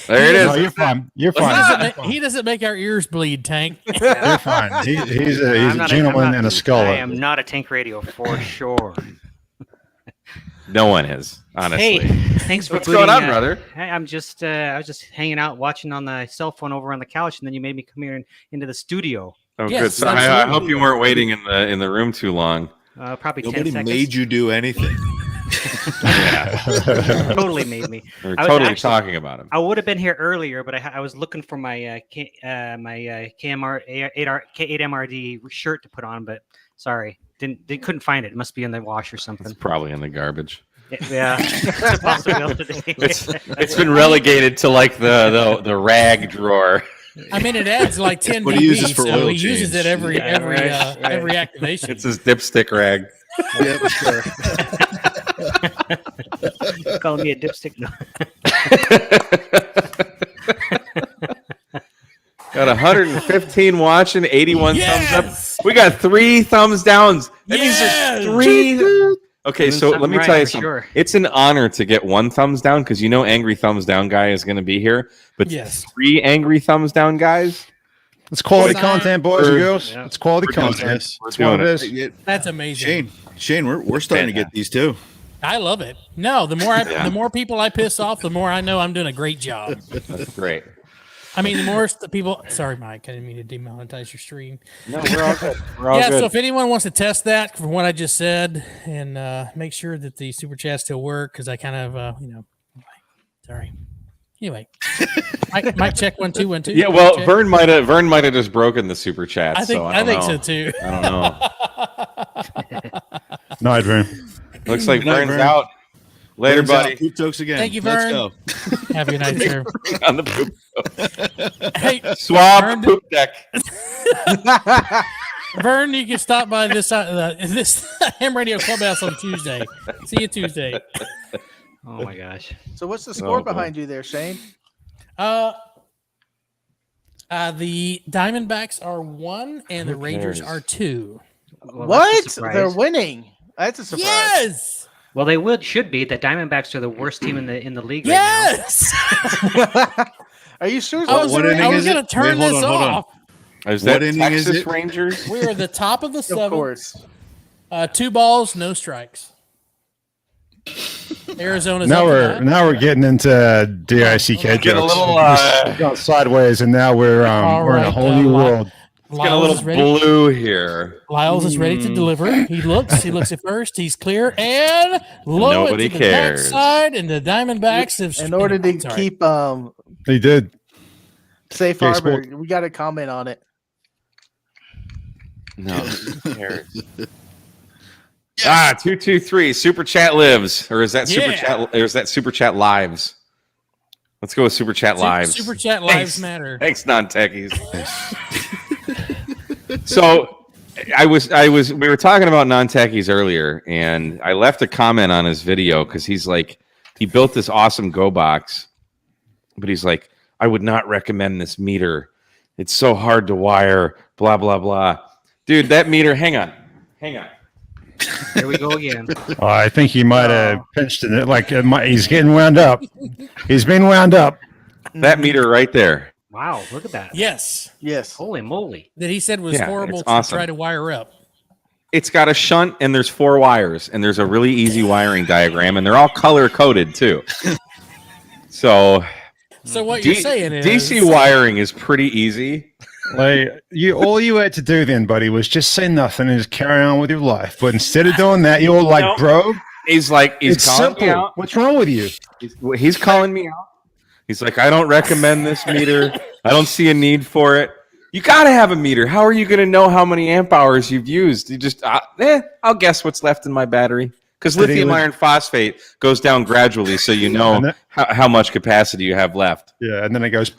There it is. No, you're fine. You're He fine. he doesn't make our ears bleed, Tank. You're fine. He's I'm a not gentleman I'm not- and a scholar. I am not a Tank Radio for sure. No one is, honestly. Hey, thanks for What's going on, brother? Hey, I was just hanging out, watching on the cell phone over on the couch, and then you made me come here into the studio. Oh, Yes, good. So I absolutely. hope you weren't waiting in the room too long. Probably Nobody 10 seconds. made you do anything. Totally made me. We're I was totally actually- talking about him. I would have been here earlier, but I was looking for my K8MRD shirt to put on, but sorry, couldn't find it. It must be in the wash or something. It's probably in the garbage. Yeah, it's a possibility. It's been relegated to like the rag drawer. I mean, it adds like 10 What he uses dB, for so oil he uses change. it every Right. every activation. It's his dipstick rag. Yeah, sure. Call me a dipstick. No. Got 115 watching, 81 thumbs Yes! up. We got 3 thumbs downs. That Yes! means there's 3. Okay, so let me Something tell you right, for something. sure. It's an honor to get 1 thumbs down because you know Angry Thumbs Down guy is going to be here. But Yes. 3 Angry Thumbs Down guys, It's quality Sign. content, boys and girls. Yeah. It's quality We're doing content. this. we're That's what doing it it. is. Yeah, That's amazing. Shane, we're starting to get these too. I love it. No, the more Yeah. the more people I piss off, the more I know I'm doing a great job. That's great. I mean, the more the people. Sorry, Mike. I didn't mean to demonetize your stream. No, we're all good. We're all Yeah. good. So if anyone wants to test that from what I just said and make sure that the super chats still work, because I kind of sorry. Anyway, Mike, check 1 2 1 2. Yeah, well, Check. Vern might have just broken the super chat. I think so I think don't so know. too. I don't know. Night, Vern. Looks like Good night, Vern's Vern. out. Later, Burns out. buddy. Poop jokes again. Thank you, Let's Vern. go. Have a good night, sir. On the poop. Hey, Swab Vern, poop deck. Vern, you can stop by this Ham Radio Clubhouse on Tuesday. See you Tuesday. Oh my gosh. So what's the score boy. behind you there, Shane? The Diamondbacks are 1 and the Who Rangers cares? are 2. Well, What? that's a surprise. They're winning. That's a surprise. Yes. Well, they should be. The Diamondbacks are the worst team in the league Yes. Are you sure? I was What gonna, inning I was is it? going to turn Wait, hold this on, hold on. off. Is What that inning is Texas it? Rangers? We are the top of the Of 7th. course. 2 balls, no strikes. Arizona's Now up we're tonight. now we're getting into DICK Get a jokes. little, We've gone sideways, and now we're in a right, whole new Lyle. world. Get a Lyles little is ready. blue here. Lyles is ready to deliver. He looks at first. He's clear and low Nobody into the cares. backside, and the Diamondbacks have. In order to Sorry. keep He did. safe Okay, harbor, sport. we got to comment on it. No, who cares? 223 super chat lives, or is that super Yeah. chat? Or is that super chat lives? Let's go with super chat lives. Super chat lives matter. Thanks, non-techies. So, we were talking about non-techies earlier, and I left a comment on his video because he's like, he built this awesome Go box, but he's like, I would not recommend this meter. It's so hard to wire. Blah blah blah. Dude, that meter. Hang on. Here we go again. I think he might have pinched it. Like he's getting wound up. He's been wound up. That meter right there. Wow, look at that. Yes, Yes. Holy moly. that he said was Yeah, horrible it's to awesome. try to wire up. It's got a shunt and there's 4 wires and there's a really easy wiring diagram and they're all color coded too. So So what you're saying is DC wiring is pretty easy. Like all you had to do then, buddy, was just say nothing and just carry on with your life. But instead of doing that, you're like, No. bro, He's calling simple. me out. What's wrong with you? He's calling me out. He's like, I don't recommend this meter. I don't see a need for it. You got to have a meter. How are you going to know how many amp hours you've used? You just, I'll guess what's left in my battery. Because Did he lithium live- iron phosphate goes down gradually, so you and know that- how much capacity you have left. Yeah, and then it goes.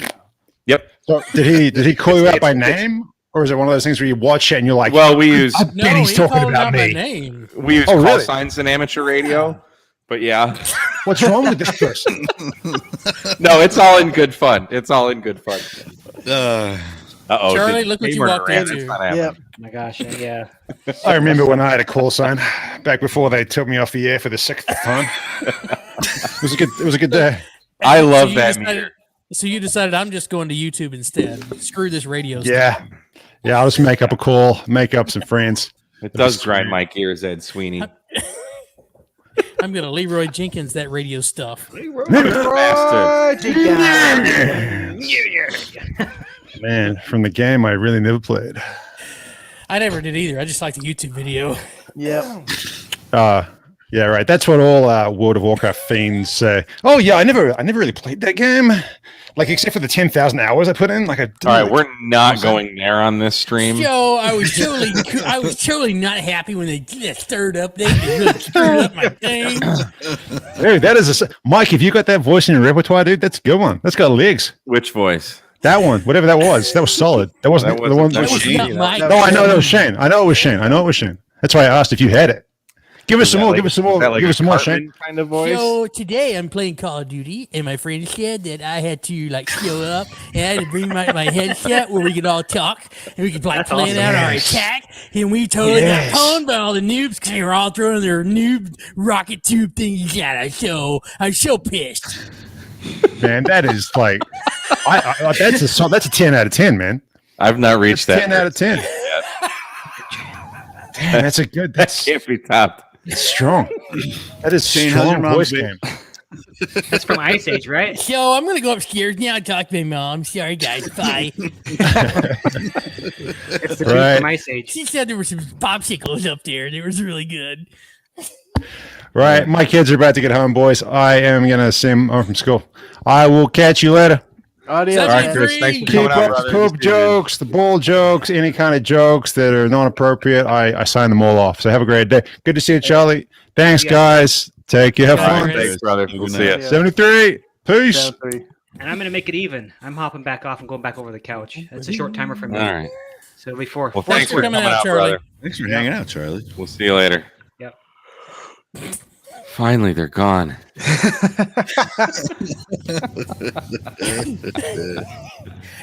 Yep. So did he call you out by name, or is it one of those things where you watch it and you're like, Well, we use I no, bet he's he talking called about out by me. name. call really? signs in amateur radio. But yeah, What's wrong with this person? no, it's all in good fun. It's all in good fun. Uh-oh. Charlie, did look what you Gamer walked ran. into. It's not happening. Yep. Oh my gosh, yeah. I remember when I had a call sign back before they took me off the air for the 6th time. It was a good day. I love you that decided- meter. So you decided I'm just going to YouTube instead. Screw this radio stuff. Yeah. I'll just make up a call, make up some friends. It does grind my gears, Ed Sweeney. I'm going to Leroy Jenkins that radio stuff. Bastard. Man, from the game I really never played. I never did either. I just like the YouTube video. Yep. Yeah, right. That's what all World of Warcraft fiends say. Oh yeah, I never really played that game. Like except for the 10,000 hours I put in. Like I didn't All right, really- we're not going there on this stream. So I was totally not happy when they did that third update. They really screwed up my thing. Dude, that is Mike. If you got that voice in your repertoire, dude, that's a good one. That's got legs. Which voice? That one, whatever that was solid. That wasn't the one. That was not Mike. No, I know that was Shane. I know it was Shane. That's why I asked if you had it. Give us some more. Give us some more. Give us some more, Shane. Kind of voice. So today I'm playing Call of Duty, and my friend said that I had to like show up and I had to bring my headset where we could all talk and we could like plan out our attack. And we totally got pwned by all the noobs because they were all throwing their noob rocket tube thingies at us. So I was so pissed. Man, that is like, that's a 10 out of 10, man. I've not reached That's that. 10 out of 10. Damn, that's a good. That's Can't be topped. strong. That is Shane, how's your strong mom voice been? game. That's from Ice Age, right? So I'm gonna go upstairs now and talk to my mom. Sorry guys, bye. It's the dude Right. from Ice Age. She said there were some popsicles up there. It was really good. Right, my kids are about to get home, boys. I am gonna see them home from school. I will catch you later. Adios. All right, right, Chris. Thanks for Keep coming out, up brother. the poop jokes, the bull jokes, any kind of jokes that are not appropriate. I sign them all off. So have a great day. Good to see you, Charlie. Thanks, Yeah. guys. Take care. Have All fun. right. Thanks, brother. We'll see you. 73. Peace. And I'm going to make it even. I'm hopping back off and going back over the couch. It's a short timer for me. All right. So it'll be four. Well, Thanks thanks for for coming coming out, out, Charlie. brother. Thanks for hanging out, Charlie. We'll see you later. Yep. Finally, they're gone.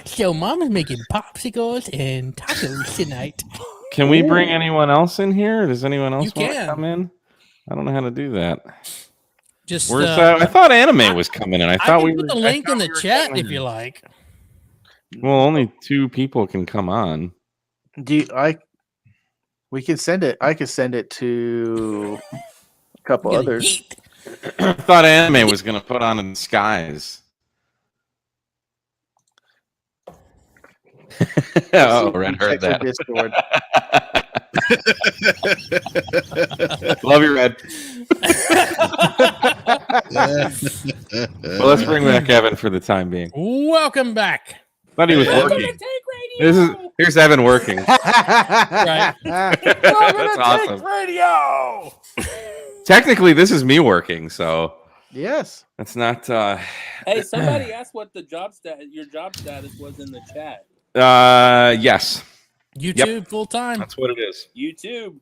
So mom is making popsicles and tacos tonight. Can we bring anyone else in here? Does anyone else You want to can. come in? I don't know how to do that. Just Where's I thought anime was coming in. I I thought can we put were. the I link thought in the we were chat getting if you like. Well, only 2 people can come on. We can send it. I can send it to a couple Gonna others. eat. I thought anime was going to put on a disguise. Oh, Red heard Check the that. Discord. Love you, Red. Well, let's bring back Evan for the time being. Welcome back. Thought he was working. Here's Evan working. Right. That's awesome. Radio. Technically, this is me working, so Yes. that's not. Hey, somebody asked what the your job status was in the chat. Yes, YouTube full time. that's what it is. YouTube.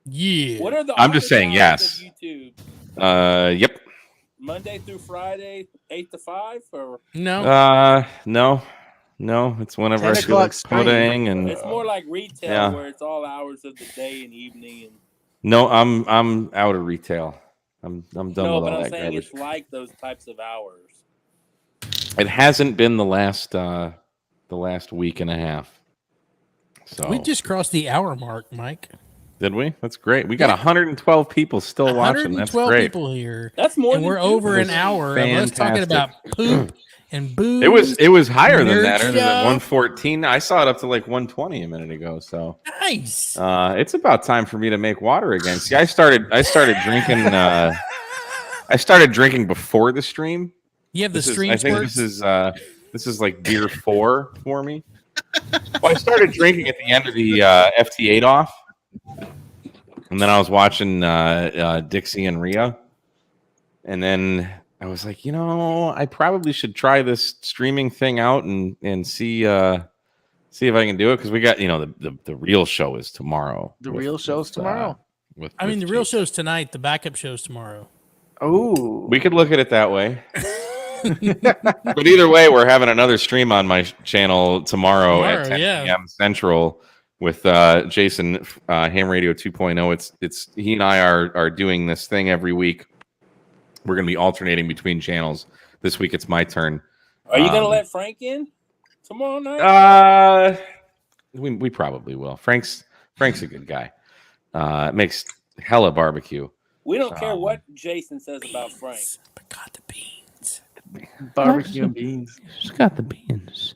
Yeah. What are the I'm just office saying hours yes. of YouTube? Yep. Monday through Friday, 8 to 5, or No. No. It's whenever 10 I feel like o'clock stream. pudding and it's more like retail yeah. where it's all hours of the day and evening. And no, I'm out of retail. I'm done no, with but all I'm that saying garbage. it's like those types of hours. It hasn't been the last week and a half. So We just crossed the hour mark, Mike. did we? That's great. We got 112 people still watching. That's 112 great. people here. That's more And than we're over an That's hour of us talking about poop and booze. It was higher than Nerd that. It was at show. 114. I saw it up to like 120 a minute ago. So nice. it's about time for me to make water again. See, I started drinking. I started drinking before the stream. You have the stream I think squirts? this is like beer 4 for me. Well, I started drinking at the end of the FT8 off, and then I was watching Dixie and Rhea, and then I was like, I probably should try this streaming thing out and see if I can do it, because we got the real show is tomorrow. The real show's tomorrow. The real show's tonight. The backup show's tomorrow. Oh. We could look at it that way. But either way, we're having another stream on my channel tomorrow at 10 p.m. Central with Jason, Ham Radio 2.0. It's he and I are doing this thing every week. We're going to be alternating between channels. This week it's my turn. Are you going to let Frank in tomorrow night? We probably will. Frank's a good guy. Makes hella barbecue. We don't care what Jason says about Frank. But got the beans. Barbecue and beans. She's got the beans.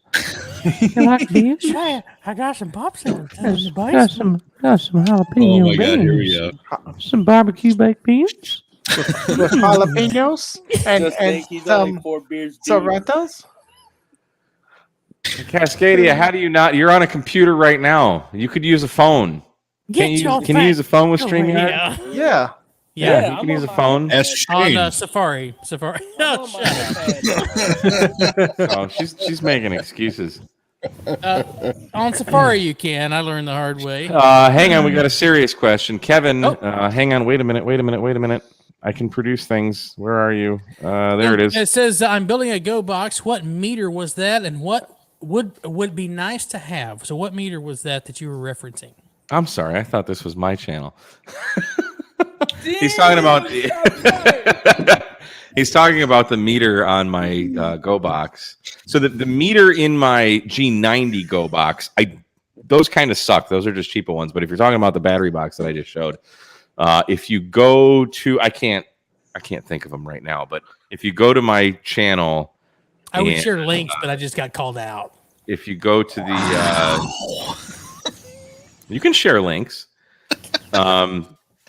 You like beans? Yeah, I got some popsicles. Got some jalapeno Oh my God, here we go. Some barbecue baked beans. With jalapenos and Just think he's only 4 beers deep. Sorrentos. Cascadia, how do you not? You're on a computer right now. You could use a phone. Can you use a phone with StreamYard? Yeah. Yeah, you can use a phone. On Safari. Oh, shut up. Oh, she's making excuses. On Safari, you can. I learned the hard way. Hang on, we got a serious question. Kevin, hang on. Wait a minute. I can produce things. Where are you? There it is. It says, I'm building a Go box. What meter was that, and what would be nice to have? So what meter was that you were referencing? I'm sorry. I thought this was my channel. He's talking about the meter on my Go box. So the meter in my G90 Go box, those kind of suck. Those are just cheaper ones. But if you're talking about the battery box that I just showed, if you go to, I can't think of them right now. But if you go to my channel, I would share links, but I just got called out. If you go to the, you can share links.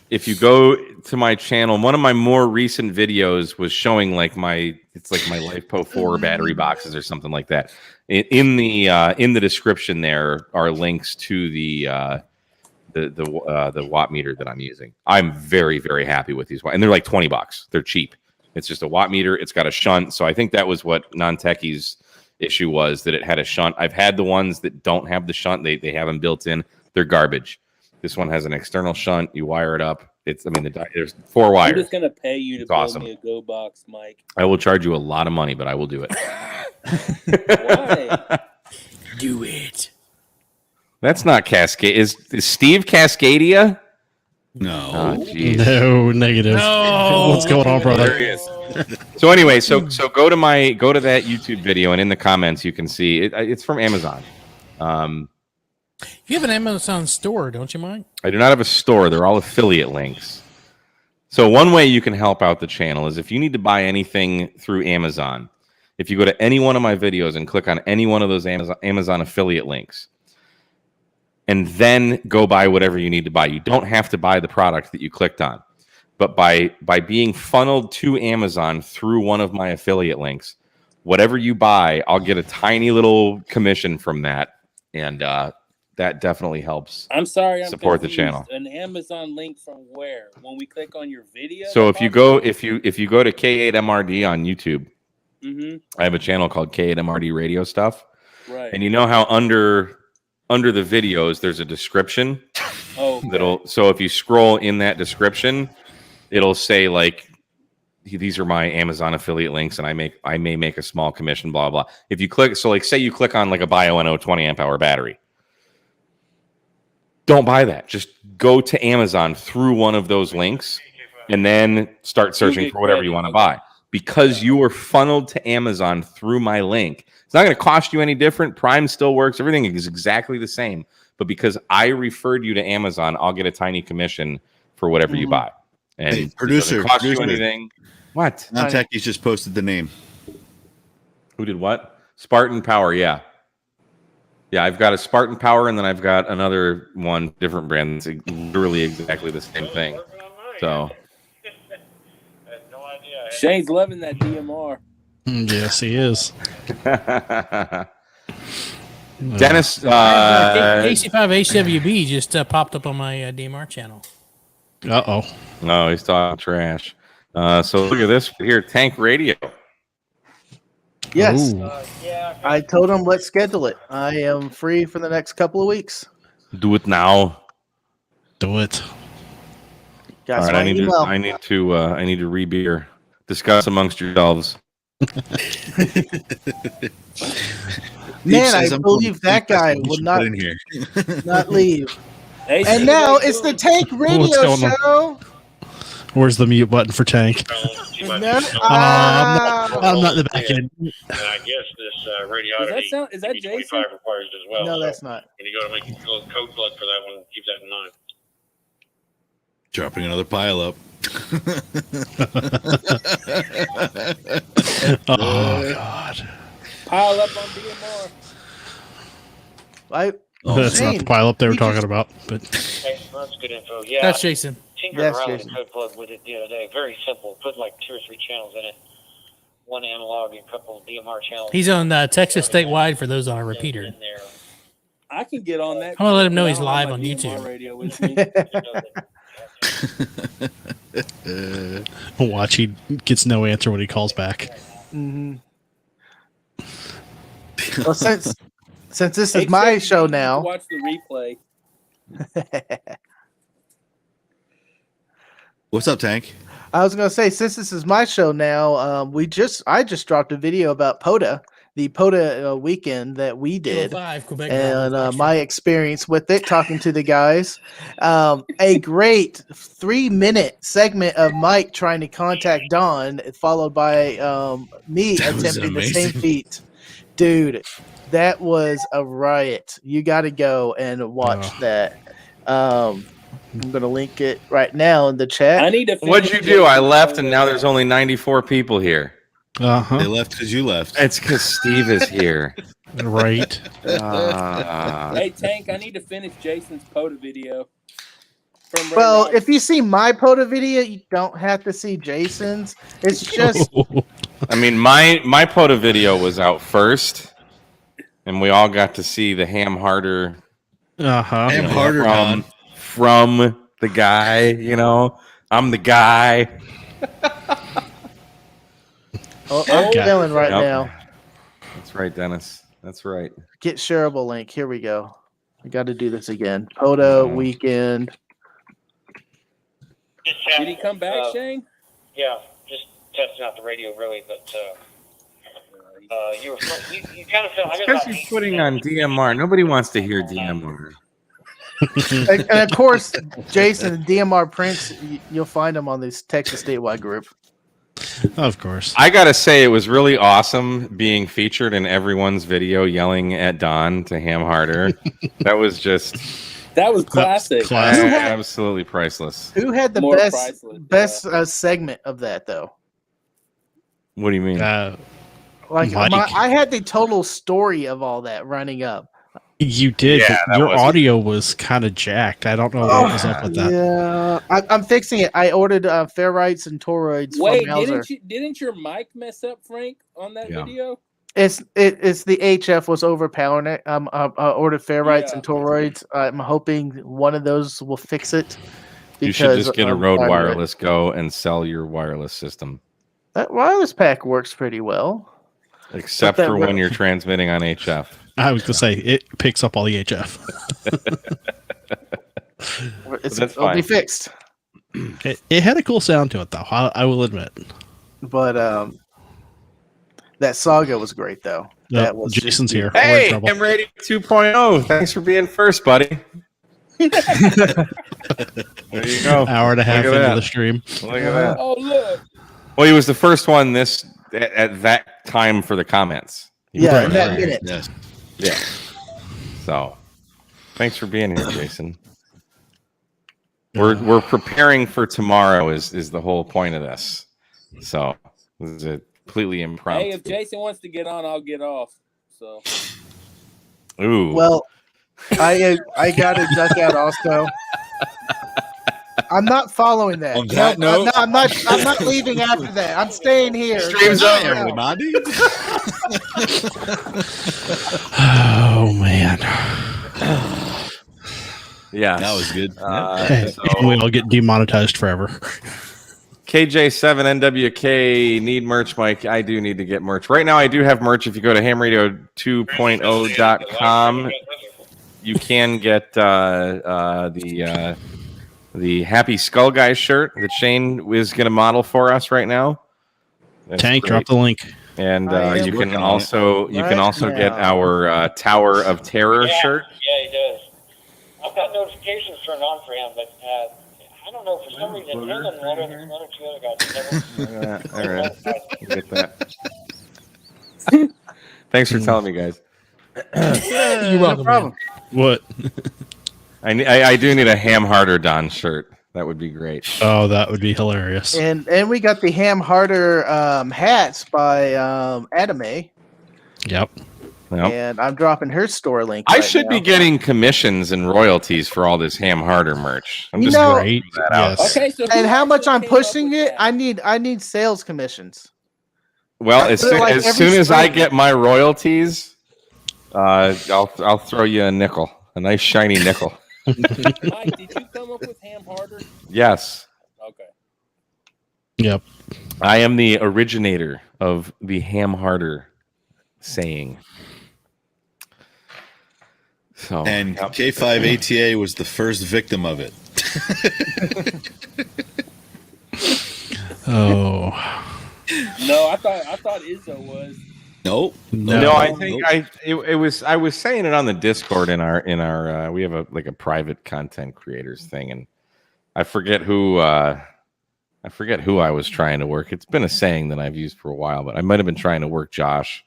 If you go to my channel, one of my more recent videos was showing like my LifePo 4 battery boxes or something like that. In the description there are links to the watt meter that I'm using. I'm very, very happy with these, and they're like $20. They're cheap. It's just a watt meter. It's got a shunt. So I think that was what Non-Techie's issue was, that it had a shunt. I've had the ones that don't have the shunt. They have them built in. They're garbage. This one has an external shunt. You wire it up. There's 4 wires. I'm just gonna pay you to build me a Go box, Mike. I will charge you a lot of money, but I will do it. Why? Do it. That's not Cascade. Is Steve Cascadia? No. Oh, geez. No, negative. No. What's going on, brother? There he is. So anyway, so go to that YouTube video, and in the comments you can see it's from Amazon. You have an Amazon store, don't you, Mike? I do not have a store. They're all affiliate links. So one way you can help out the channel is if you need to buy anything through Amazon, if you go to any one of my videos and click on any one of those Amazon affiliate links, and then go buy whatever you need to buy. You don't have to buy the product that you clicked on. But by being funneled to Amazon through one of my affiliate links, whatever you buy, I'll get a tiny little commission from that. And that definitely helps. I'm sorry, support the channel. An Amazon link from where? When we click on your video? So if you go to K8MRD on YouTube, I have a channel called K8MRD Radio Stuff. Right. And you know how under the videos there's a description? Oh. Okay. So if you scroll in that description, it'll say like, these are my Amazon affiliate links, and I may make a small commission, blah, blah. If you click, so like say you click on like a BioNO 20 amp hour battery, don't buy that. Just go to Amazon through one of those links and then start searching for whatever you want to buy. Because you were funneled to Amazon through my link, it's not going to cost you any different. Prime still works. Everything is exactly the same. But because I referred you to Amazon, I'll get a tiny commission for whatever you buy. And hey, producer, it doesn't cost you anything. What? Non-Techie's just posted the name. Who did what? Spartan Power, yeah. Yeah, I've got a Spartan Power, and then I've got another one, different brand. That's literally exactly the same thing. So Shane's loving that DMR. Yes, he is. Dennis, KC5HWB just popped up on my DMR channel. Uh-oh. No, he's talking trash. So look at this here, Tank Radio. Yes. I told him let's schedule it. I am free for the next couple of weeks. Do it now. Do it. All right, I need to re-beer. Discuss amongst yourselves. Man, I believe that guy would not leave. Hey, and now it's the Tank Radio Show. Where's the mute button for Tank? I'm not in the back end. And I guess this radiology is that Jason? 25 requires it as well. No, so that's not. when you go to make a little code plug for that one, keep that in mind. Dropping another pile up. Oh God! Pile up on DMR. That's not the pileup they were talking about. But That's good info. Yeah, That's Jason. Tinkered around with a code plug with it the other day. Very simple. Put like 2 or 3 channels in it. One analog and a couple of DMR channels. He's on Texas statewide for those on a repeater. I can get on that. I'm gonna let him know he's live on YouTube. Radio with me. watch, he gets no answer when he calls back. Mm-hmm. Well, since this is my show now, watch the replay. What's up, Tank? I was going to say, since this is my show now, I just dropped a video about POTA, the POTA weekend that we did, and my experience with it, talking to the guys. A great 3-minute segment of Mike trying to contact Don, followed by me attempting the same feat. Dude, that was a riot. You got to go and watch that. I'm going to link it right now in the chat. I need to. What'd you do? I left, and now there's only 94 people here. They left because you left. It's because Steve is here. Right. Hey, Tank, I need to finish Jason's POTA video. Well, if you see my POTA video, you don't have to see Jason's. It's just... I mean, my POTA video was out first, and we all got to see the Ham Harder. Ham Harder from the guy. You know, I'm the guy. I'm feeling right now. That's right, Dennis. That's right. Get shareable link. Here we go. I got to do this again. POTA weekend. Did he come back, Shane? Yeah, just testing out the radio, really. But you kind of feel. Because you're putting on DMR. Nobody wants to hear DMR. And of course, Jason, DMR Prince, you'll find him on this Texas statewide group. Of course. I gotta say, it was really awesome being featured in everyone's video yelling at Don to Ham Harder. That was classic. Absolutely priceless. Who had the best segment of that, though? What do you mean? I had the total story of all that running up. You did, but your audio was kind of jacked. I don't know what was up with that. Yeah, I'm fixing it. I ordered ferrites and toroids. Wait, from didn't your mic mess up, Frank, on that video? It's the HF was overpowering it. I ordered ferrites and toroids. I'm hoping one of those will fix it. You should just get a Rode Wireless Go and sell your wireless system. That wireless pack works pretty well. Except for when you're transmitting on HF. I was going to say, it picks up all the HF. It'll be fixed. It had a cool sound to it, though. I will admit. But that saga was great, though. That was Jason's here. Hey, I'm ready 2.0. Thanks for being first, buddy. There you go. Hour and a half into the stream. Look at that. Oh, look. Well, he was the first one at that time for the comments. Yeah, that minute. Yes. Yeah. So, thanks for being here, Jason. We're preparing for tomorrow. Is the whole point of this? So this is a completely impromptu. Hey, if Jason wants to get on, I'll get off. So. Ooh. Well, I got to duck out also. I'm not following that. On that note, I'm not leaving after that. I'm staying here. Stream's over, everybody. Oh man. Yeah, that was good. We all get demonetized forever. KJ7NWK need merch, Mike. I do need to get merch. Right now I do have merch. If you go to hamradio2.0.com, you can get the Happy Skull Guy shirt that Shane is going to model for us right now. That's Tank, great. drop the link. And you can also get our Tower of Terror shirt. Yeah, he does. I've got notifications turned on for him, but I don't know, for some reason, him and one or two other guys never. All right, we'll get that. Thanks for telling me, guys. You're welcome. No problem. What? I do need a Ham Harder Don shirt. That would be great. Oh, that would be hilarious. And we got the Ham Harder hats by Anime. Yep. Yep. and I'm dropping her store link. I right should now. be getting commissions and royalties for all this Ham Harder merch. I'm You just know- throwing that out. Yes. Okay, so And who how much actually I'm came up pushing with it, that? I need sales commissions. Well, I as feel soon, like as, every soon as I spring- get my royalties, I'll throw you a nickel, a nice shiny nickel. Mike, did you come up with Ham Harder? Yes, Okay. Yep. I am the originator of the Ham Harder saying. So, And K5 ATA was the first victim of it. Oh. No, I thought Izzo was. Nope. no, I think it was. I was saying it on the Discord in our we have a private content creators thing, and I forget who I was trying to work. It's been a saying that I've used for a while, but I might have been trying to work Josh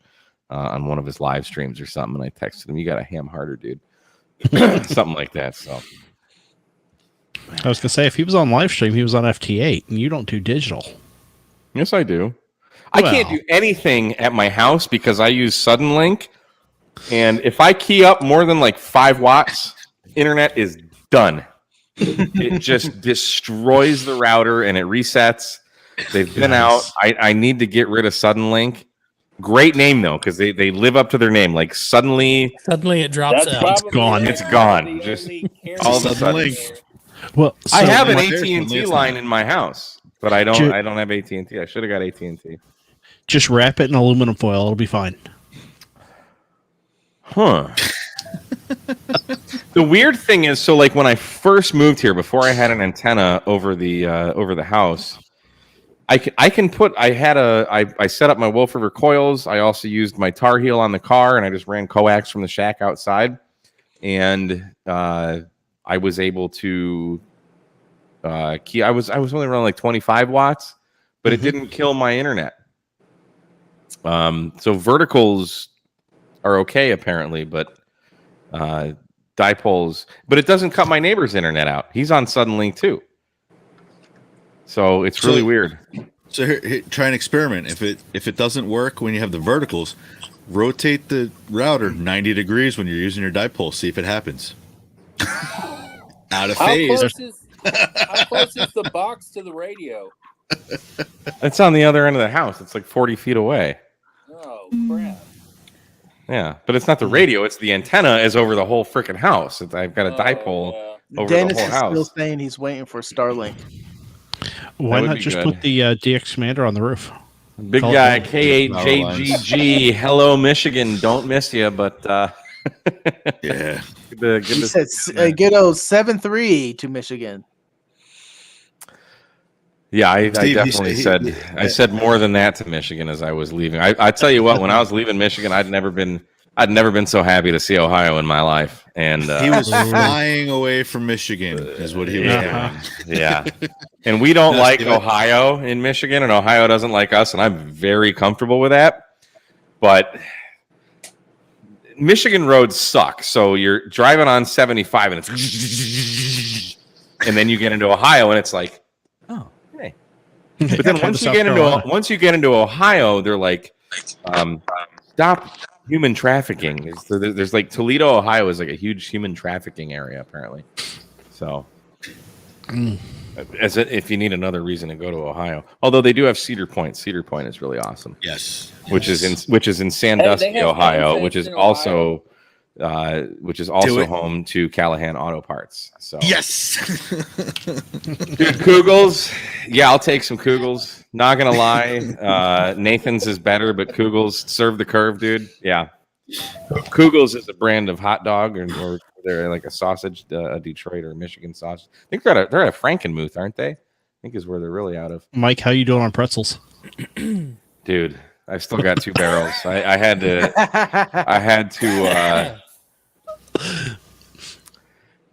on one of his live streams or something, and I texted him, "You got a ham harder, dude," something like that. So I was gonna say, if he was on live stream, he was on FT8, and you don't do digital. yes, I do. I can't do anything at my house because I use Suddenlink, and if I key up more than like 5 watts, internet is done. It just destroys the router and it resets. They've been out. I need to get rid of Suddenlink. Great name though, because they live up to their name. Like suddenly it drops That's out. probably gone. It's gone. Just all of a sudden. Well, I so have an my- AT&T line in my house, but I don't have AT&T. I should have got AT&T. just wrap it in aluminum foil; it'll be fine. Huh. The weird thing is, so like when I first moved here, before I had an antenna over the house, I set up my Wolf River coils. I also used my Tar Heel on the car, and I just ran coax from the shack outside, and I was able to key. I was only running like 25 watts, but it didn't kill my internet. So verticals are okay apparently, but dipoles, but it doesn't cut my neighbor's internet out. He's on Suddenlink too. So it's really weird. So here, try an experiment. If it doesn't work when you have the verticals, rotate the router 90 degrees when you're using your dipole. See if it happens. Out of How phase. close is the box to the radio? It's on the other end of the house. It's like 40 feet away. Oh crap! Yeah, but it's not the radio. It's the antenna is over the whole freaking house. I've got a dipole over Dennis the whole is house. still saying he's waiting for Starlink. Why would not be just good. put the DX Commander on the roof? Big Call guy, it- K8JGG. Hello, Michigan. Don't miss you, but Yeah. good He to said see you, good old 7-3 to Michigan. yeah, I Steve, definitely I said more than that to Michigan as I was leaving. I tell you what, when I was leaving Michigan, I'd never been so happy to see Ohio in my life. And He was flying away from Michigan, is what he was doing. yeah. And we don't No, like Steve, Ohio in Michigan, and Ohio doesn't like us, and I'm very comfortable with that. But Michigan roads suck. So you're driving on 75 and it's and then you get into Ohio and it's like, oh, hey. But then once you get into Ohio, they're like, stop human trafficking. There's like Toledo, Ohio is like a huge human trafficking area apparently. So if you need another reason to go to Ohio, although they do have Cedar Point. Cedar Point is really awesome. Yes. Which is in Sandusky, have Ohio, name which is things in also it. home to Callahan Auto Parts. So Yes. dude, Kugels, yeah, I'll take some Kugels. Not gonna lie, Nathan's is better, but Kugels serve the curve, dude. Yeah, Kugels is a brand of hot dog, or they're like a sausage, a Detroit or Michigan sausage. I think they're at a Frankenmuth, aren't they? I think is where they're really out of. Mike, how you doing on pretzels? Dude, I've still got 2 barrels. I had to.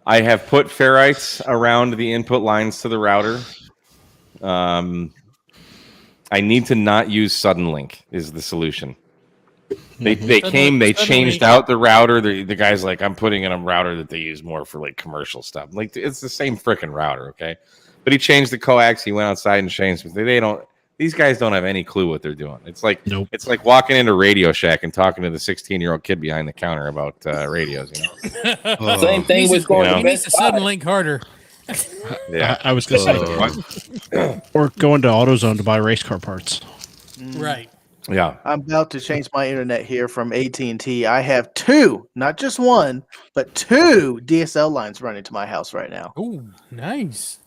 I have put ferrites around the input lines to the router. I need to not use Suddenlink is the solution. They changed out the router. The guy's like, I'm putting in a router that they use more for like commercial stuff. Like it's the same freaking router, okay? But he changed the coax. He went outside and changed. They These guys don't have any clue what they're doing. It's like Nope. walking into Radio Shack and talking to the 16-year-old kid behind the counter about radios. Same thing with going to He needs Best to sudden Buy. link harder. Yeah, I was going to say, or going to AutoZone to buy race car parts. Right. yeah. I'm about to change my internet here from AT&T. I have 2, not just 1, but 2 DSL lines running to my house right now. Oh, nice.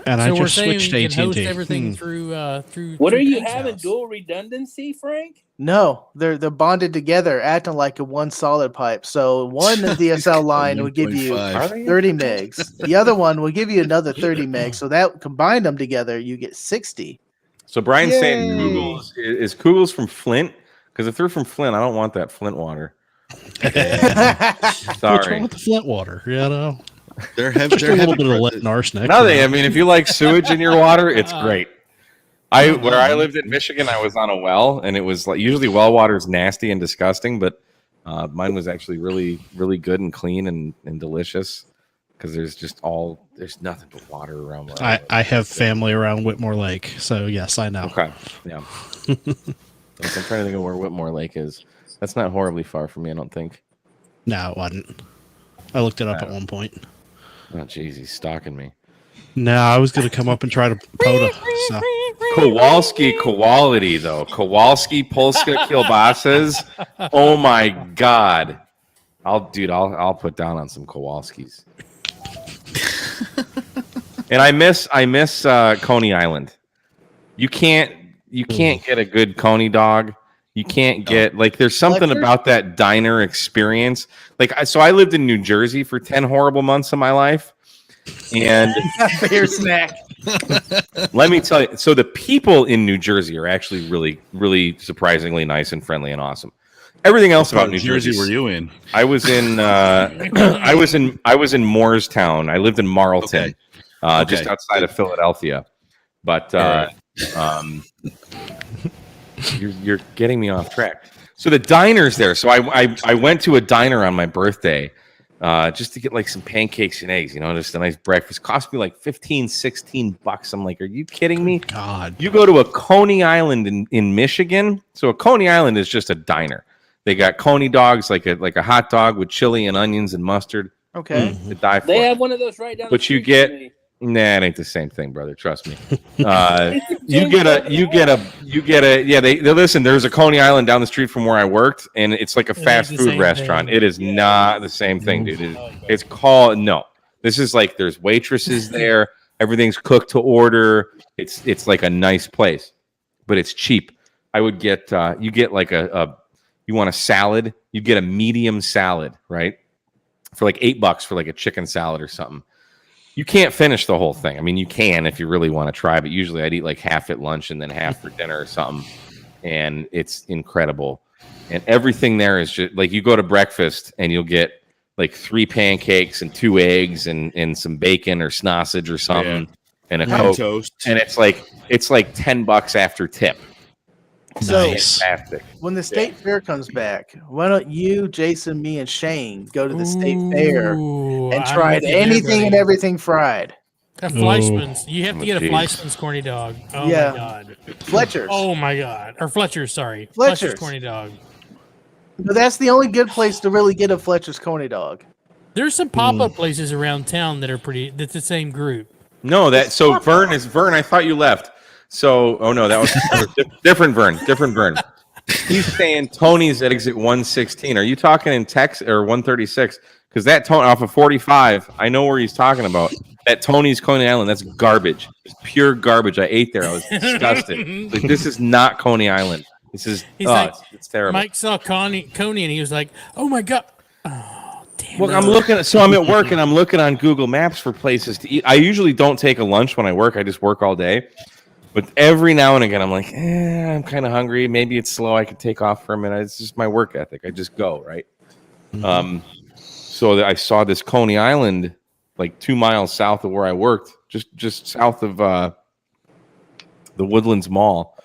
And So I we're just saying switched you to can host AT&T. everything through. What through are you Peg's having? house. Dual redundancy, Frank? No, they're bonded together, acting like a one solid pipe. So one DSL line will give you 1.5. 30 megs. The other one will give you another 30 megs. So that combine them together, you get 60. So Brian's saying Yay. Kugels is Kugels from Flint? Because if they're from Flint, I don't want that Flint water. What's wrong Sorry. with the Flint water? You know, They're heavy. just a little bit of lead and arsenic. Nothing. I mean, if you like sewage in your water, it's great. Where Mm-hmm. I lived in Michigan, I was on a well, and it was like usually well water is nasty and disgusting, but mine was actually really, really good and clean and delicious because there's nothing but water around where I live. I have family around Whitmore Lake, so yes, I know. Okay, yeah. I'm trying to think of where Whitmore Lake is. That's not horribly far from me, I don't think. No, it wasn't. I looked it up at one point. Oh, jeez, he's stalking me. No, I was going to come up and try to POTA. So. Kowalski quality though. Kowalski Polska kielbasas. Oh my god. I'll put down on some Kowalskis. And I miss Coney Island. You can't get a good Coney dog. You can't get there's something about that diner experience. So I lived in New Jersey for 10 horrible months of my life. And Beer snack. let me tell you, so the people in New Jersey are actually really, really surprisingly nice and friendly and awesome. Everything else about New Jersey were you in? I was in I was in Moorestown. I lived in Marlton, just outside of Philadelphia. But you're getting me off track. So the diner's there. So I went to a diner on my birthday. Just to get some pancakes and eggs, just a nice breakfast. Cost me $15-16. I'm like, are you kidding me? God. You go to a Coney Island in Michigan. So a Coney Island is just a diner. They got Coney dogs, like a hot dog with chili and onions and mustard. Okay. To die for. They have one of those right down. But you get it ain't the same thing, brother. Trust me. You get a. Yeah, they listen. There's a Coney Island down the street from where I worked, and it's like a fast food restaurant. It is not the same thing, dude. It's called This is there's waitresses there. Everything's cooked to order. It's like a nice place, but it's cheap. I would get you get you want a salad, you get a medium salad, right? For $8 for a chicken salad or something. You can't finish the whole thing. I mean, you can if you really want to try, but usually I'd eat half at lunch and then half for dinner or something. And it's incredible. And everything there is just you go to breakfast and you'll get 3 pancakes and 2 eggs and some bacon or sausage or something and a Coke. Toast. And it's $10 after tip. So Fantastic. when the state fair comes back, why don't you, Jason, me, and Shane go to the state fair and try anything and everything fried? At Fleischmann's. You have to get a Fleischmann's corny dog. Oh my god. Fletcher's. Oh my god. Or Fletcher's, sorry. Fletcher's corny dog. But that's the only good place to really get a Fletcher's coney dog. There's some pop-up places around town that are that's the same group. No, Vern is Vern. I thought you left. So, no, that was different Vern. Different Vern. He's saying Tony's at exit 116. Are you talking in Texas or 136? Because that Tony off of 45, I know where he's talking about. That Tony's Coney Island, that's garbage. It's pure garbage. I ate there. I was disgusted. This is not Coney Island. This is it's terrible. Mike saw Coney and he was like, "Oh my god." Oh, damn. Well, I'm at work and I'm looking on Google Maps for places to eat. I usually don't take a lunch when I work. I just work all day. But every now and again, I'm like, I'm kind of hungry. Maybe it's slow. I could take off for a minute. It's just my work ethic. I just go, right? Mm-hmm. So I saw this Coney Island 2 miles south of where I worked, just south of the Woodlands Mall,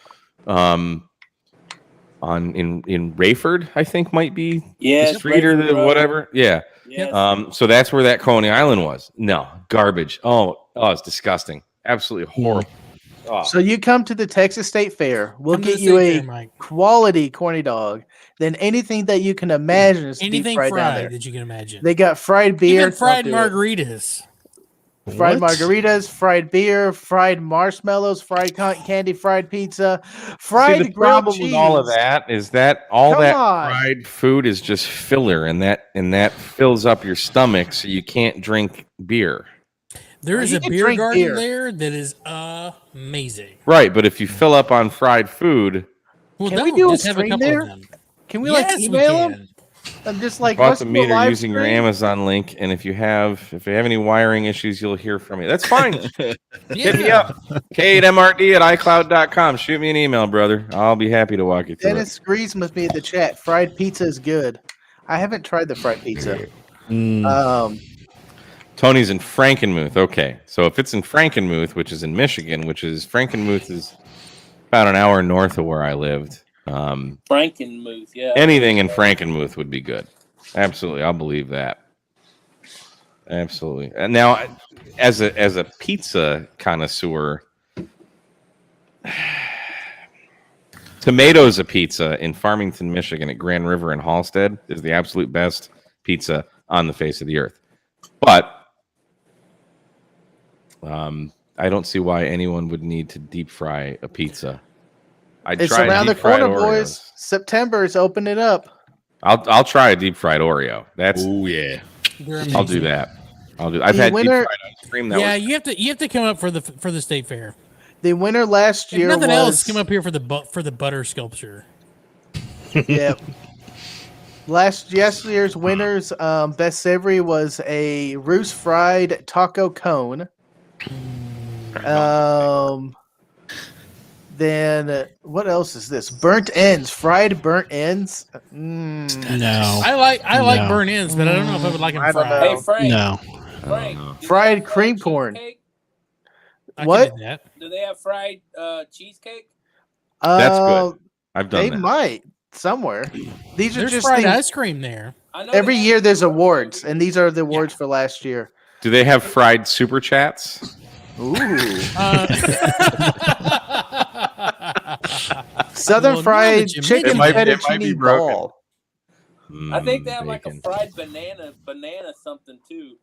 in Rayford, I think might be the street or the whatever. Yeah. Yes. So that's where that Coney Island was. No, garbage. Oh, it's disgusting. Absolutely horrible. Oh. So you come to the Texas State Fair. We'll Come to the get you state a fair, Mike. quality corny dog. Then anything that you can imagine is deep Anything fried down there. fried that you can imagine. They got fried beer. Even fried Don't do it. margaritas. Fried What? margaritas, fried beer, fried marshmallows, fried cotton candy, fried pizza, fried the grilled problem cheese. with all of that is that all Come that on. fried food is just filler, and that fills up your stomach, so you can't drink beer. There is You a can beer drink garden beer. there that is amazing. Right, but if you fill up on fried food, Well, Can we don't do a just have a stream couple there? of them. Can we Yes, like email we them? can. I'm just like, bought let's the do a meter live using your stream. Amazon link, and if you have any wiring issues, you'll hear from me. That's fine. Hit me Yeah. up. K8MRD@iCloud.com. Shoot me an email, brother. I'll be happy to walk you through Dennis agrees with me in the chat. Fried pizza is good. I haven't tried the fried pizza. it. Tony's in Frankenmuth. Okay, so if it's in Frankenmuth, which is in Michigan, Frankenmuth is about an hour north of where I lived. Frankenmuth, yeah. Anything in Frankenmuth would be good. Absolutely, I'll believe that. Absolutely. And now, as a pizza connoisseur, Tomatoes a Pizza in Farmington, Michigan, at Grand River and Halstead is the absolute best pizza on the face of the earth. But I don't see why anyone would need to deep fry a pizza. It's around the corner, boys. September is opening it up. I'll try a deep fried Oreo. Oh yeah, I'll do that. I've had deep fried ice cream. You have to come up for the state fair. The winner last If year nothing was else, come up here for the butter sculpture. Yep. Yester's winners best savory was a Roos fried taco cone. Then what else is this? Burnt ends, fried burnt ends. No, I like burnt ends, but I don't know if I would like them I don't fried. know. Hey, Frank. no. Frank, do Fried they have cream corn. cheesecake? I can What? do that. Do they have fried cheesecake? That's good. I've done They that. might somewhere. These are There's just fried things. ice cream there. I know Every they year have there's fried awards, every and year. these are the awards for last year. Do they have fried super chats? Ooh. Southern Southern fried chicken It might be fettuccine broken. ball. I think they have like a Bacon. fried banana something too.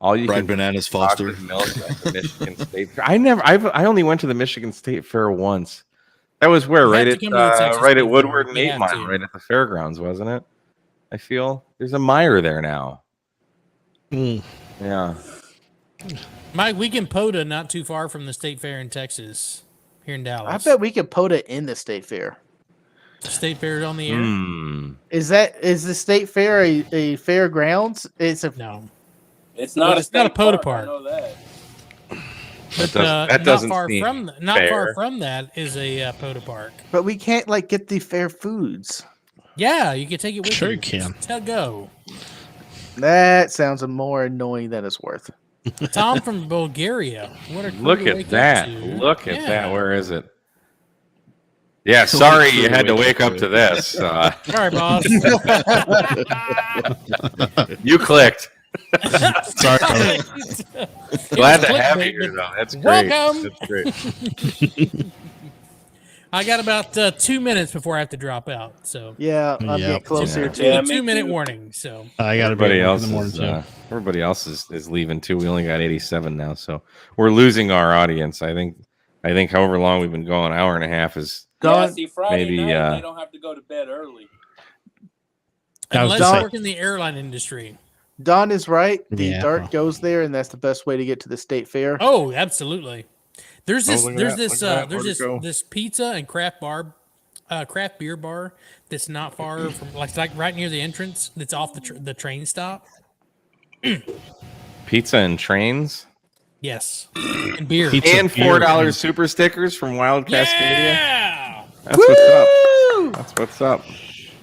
All you fried can bananas, Foster. chocolate milk at the Michigan State Fair. I only went to the Michigan State Fair once. That was where You right have at to come to the Texas right State at Woodward Fair. and You 8 have Mile, to. right at the fairgrounds, wasn't it? I feel there's a Meyer there now. Yeah. Mike, we can POTA not too far from the state fair in Texas, here in Dallas. I bet we could POTA in the state fair. State fair is on the air. Is the state fair a fairgrounds? It's a No, It's not. It's not a POTA I park. know that. but that doesn't not far seem from fair. that is a POTA park. but we can't like get the fair foods. Yeah, you can take it with Sure you. you can. Tell go. That sounds more annoying than it's worth. Tom from Bulgaria. What a crew Look to at wake up that. to. Look at Yeah. that. Where is it? Yeah, sorry you had to wake up to this. Sorry, boss. You clicked. Sorry. Glad to clickbait, have you here, but though. That's great. welcome. That's great. I got about 2 minutes before I have to drop out. So Yeah, I'm Yep. getting close here too. Yeah, a me 2-minute too. warning. So I got to be Everybody in else the morning is, too. everybody else is leaving too. We only got 87 now, so we're losing our audience. I think however long we've been going, hour and a half is Yeah, Don, see, Friday maybe, night they don't have to go to bed early. I was unless gonna you say- work in the airline industry. Don is right. The Yeah. dart goes there, and that's the best way to get to the state fair. Oh, absolutely. There's this look at there's that, this look at that. there's Where'd it this go? this pizza and craft beer bar that's not far from like right near the entrance. That's off the train stop. pizza and trains Yes, and beer. Pizza, and beer, $4 and- super stickers from Wild Cascadia. Yeah. That's what's up. That's what's up.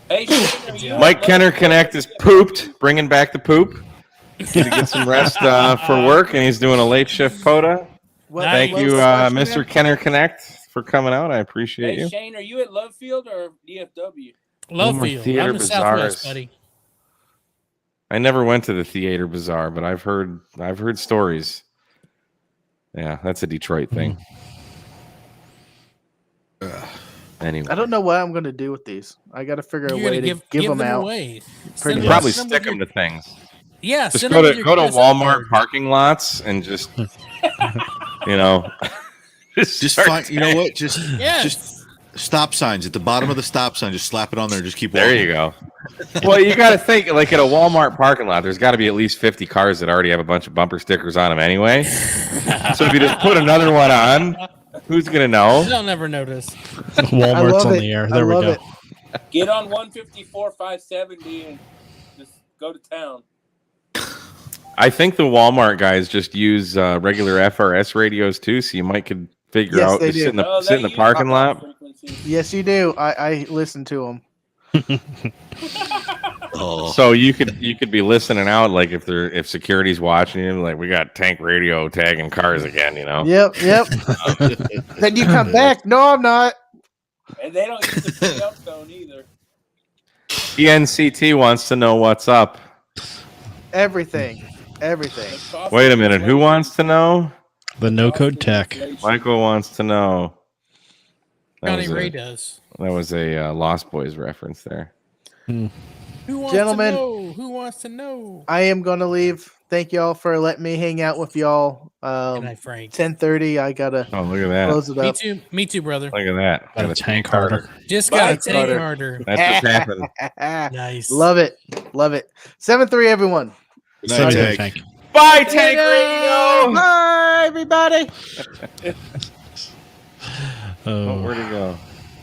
Hey, Shane, are you Mike Kenner Connect is pooped, bringing back the poop to get some rest for work, and he's doing a late shift POTA. What- Thank what's you, the question Mr. again? Kenner Connect, for coming out. I appreciate Hey, you. Shane, are you at Love Field or DFW? Love more Field. theater I'm in the Southwest, bazaars. buddy. I never went to the theater bazaar, but I've heard stories. Yeah, that's a Detroit thing. Anyway, I don't know what I'm going to do with these. I got to figure a You're way gonna to give them out. away. Pretty Send much. probably them stick with them to things. Yeah, Just send go them to with go to your PSN Walmart card. parking lots and just you know, Just start find, you know what? Yes. Just stop signs at the bottom of the stop sign. Just slap it on there. And just keep There walking. you go. Well, you got to think like at a Walmart parking lot. There's got to be at least 50 cars that already have a bunch of bumper stickers on them anyway. So if you just put another one on, who's gonna know? They'll never notice. Walmart's on the air. There we go. Get on 154 570 and just go to town. I think the Walmart guys just use regular FRS radios too, so you might could figure out they just do. sit in the parking lot. Yes, you do. I listen to them. So you could be listening out like if security's watching you, like we got tank radio tagging cars again, you know. Yep. Then you come back. No, I'm not. And they don't use the cell phone either. ENCT wants to know what's up. Everything. Wait a minute, who wants to know? The no code tech. Michael wants to know. Johnny Ray does. That was a Lost Boys reference there. Who wants Gentlemen, to know? Who wants to know? I am going to leave. Thank y'all for letting me hang out with y'all. Good night, Frank. 10:30. I gotta look at that. close it up. Me too, brother. Look at that. Got a tank harder. Just got a tank Carter. harder. That's what's happening. Nice. Love it. 7-3, everyone. Good night, Tank. Tank. Bye, Tank Radio. Bye, everybody. Where'd he go?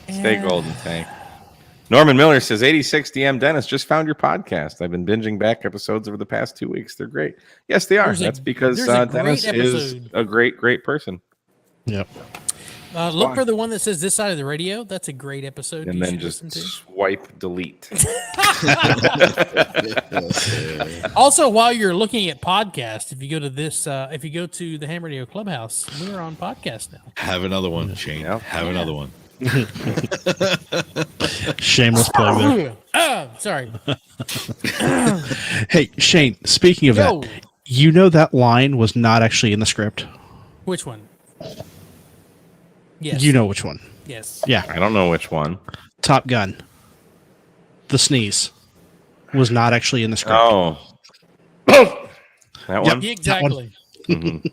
Stay golden, Tank. Norman Miller says 86 DM Dennis just found your podcast. I've been binging back episodes over the past 2 weeks. They're great. Yes, they are. That's because Dennis is a great person. Yep. Look for the one that says this side of the radio. That's a great episode. And then just swipe delete. Also, while you're looking at podcasts, if you go to if you go to the Ham Radio Clubhouse, we're on podcast now. Have another one, Shane. Have another one. Shameless plug there. Sorry. Hey, Shane, speaking of that, you know that line was not actually in the script? Which one? Yes. You know which one. Yes. Yeah. I don't know which one. Top Gun. The sneeze was not actually in the script. Oh. That one? Exactly. That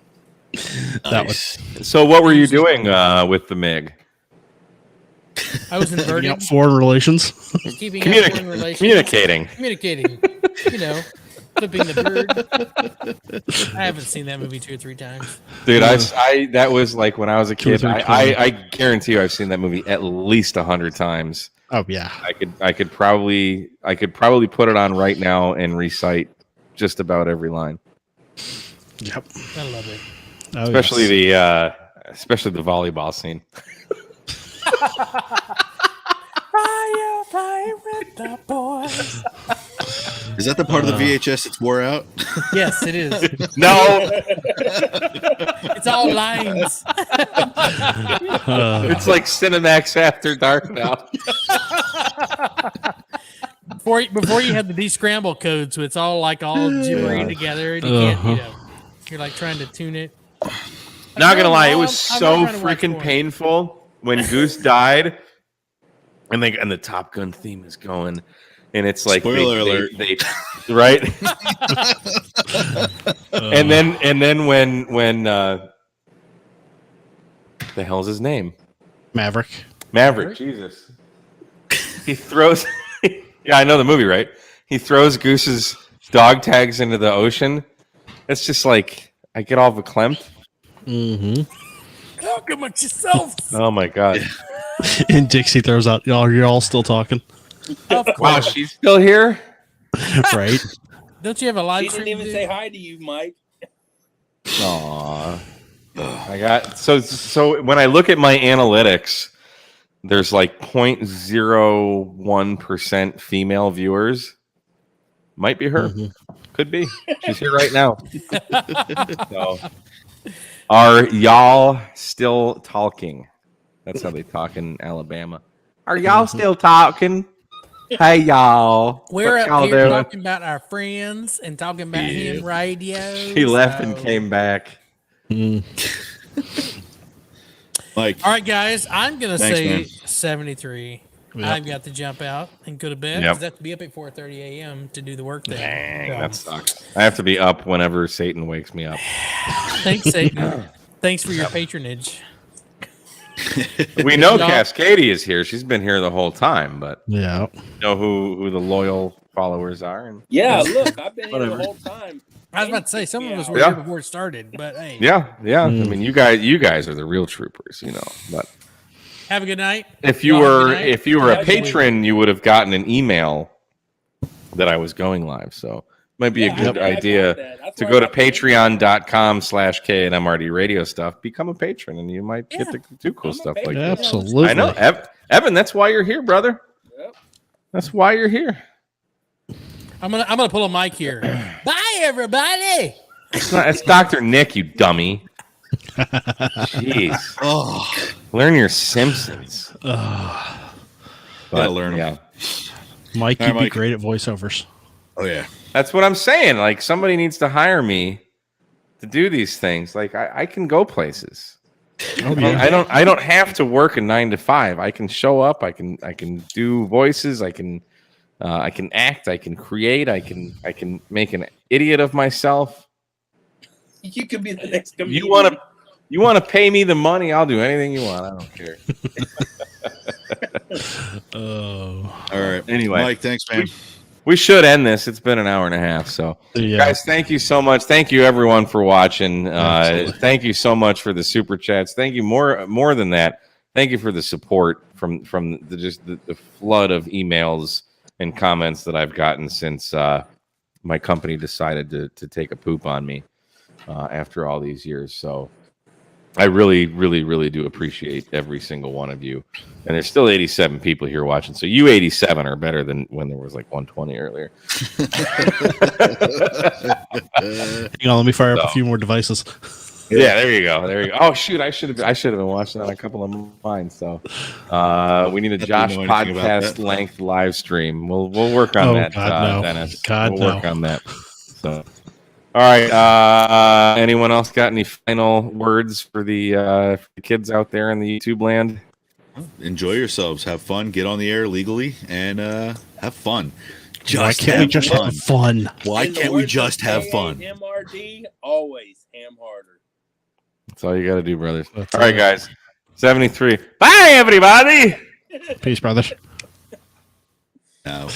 Nice. So what were you doing with the MiG? I was inverting. One. Foreign relations. Keeping up foreign relations. Communicating. You know, flipping the bird. I haven't seen that movie 2 or 3 times. Dude, I that was like when I was a kid. I guarantee you I've seen that movie at least 100 times. Oh yeah. I could probably put it on right now and recite just about every line. Yep. I love it. Oh, Especially the volleyball scene. Fire with the boys. Is that the part of the VHS that's wore out? Yes, it is. No. It's all lines. It's like Cinemax After Dark now. Before you had the descramble code, so it's all gibbering together, and you can't, you're like trying to tune it. Not gonna lie, it was so freaking painful when Goose died, and the Top Gun theme is going, and it's like spoiler alert, they right. And then when the hell's his name? Maverick. Jesus, he throws. Yeah, I know the movie, right? He throws Goose's dog tags into the ocean. It's just like I get all verklempt. Mm-hmm. Talk about yourself. Oh my god! And Dixie throws out. You're all still talking, Wow, she's still here, right? Don't you have a live She stream? didn't even say hi to you, Mike. Aw. I got so when I look at my analytics, there's like 0.01% female viewers. Might be her. Mm-hmm. Could be. She's here right now. So, are y'all still talking? That's how they talk in Alabama. Are y'all still talking? Hey y'all. We're What up y'all here doing? talking about our friends and talking about him radio. He left and came back. Mm. Mike. All right, guys. I'm gonna say man. 73. Yep. I've got to jump out and go to bed. Yep. Because I have to be up at 4:30 a.m. to do the work thing. Dang, So, that sucks. I have to be up whenever Satan wakes me up. thanks, Satan. Thanks for your patronage. We know Y'all- Cascady is here. She's been here the whole time, but Yeah. you know who the loyal followers are. And Yeah, look, I've been here Whatever. the whole time. I was about to say some of us were Yeah. here before it started, but hey, yeah. I mean, you guys are the real troopers, you know. But have a good night. if you Y'all have a were good night. if you were a Have a good patron, you would have gotten an email that I was going live. So might be a good idea to go to patreon.com/KNMRD radio stuff, become a patron, and you might get to do cool stuff like that. Absolutely. I know, Evan. That's why you're here, brother. Yep. That's why you're here. I'm gonna pull a mic here. Bye, everybody. It's Dr. Nick, you dummy. Jeez. Oh, Learn your Simpsons. gotta learn 'em. Yeah. Mike, All you'd right, be Mike. great at voiceovers. Oh yeah. That's what I'm saying. Like, somebody needs to hire me to do these things. Like, I can go places. I don't have to work a 9 to 5. I can show up. I can do voices. I can act. I can create. I can make an idiot of myself. You could be the next comedian. You want to pay me the money? I'll do anything you want. I don't care. Oh. All right. Anyway. Mike, thanks, man. We should end this. It's been an hour and a half. So, Yeah. guys, thank you so much. Thank you, everyone, for watching. Absolutely. Thank you so much for the super chats. Thank you more than that. Thank you for the support from the flood of emails and comments that I've gotten since my company decided to take a poop on me after all these years. So I really, really, really do appreciate every single one of you. And there's still 87 people here watching. So you 87 are better than when there was like 120 earlier. Hang on, let me fire up a few more devices. Yeah, there you go. Oh shoot, I should have been watching on a couple of mine. So we need a Josh know anything about podcast that. length live stream. We'll work on that, God, no. Dennis. God, we'll work no. on that. So, all right. Anyone else got any final words for the kids out there in the YouTube land? Enjoy yourselves. Have fun. Get on the air legally and have fun. Why can't we just have fun? Why In the can't we words just of have fun? MRD, always ham harder. That's all you got to do, brothers. All right, guys. 73. Bye, everybody. Peace, brothers. No.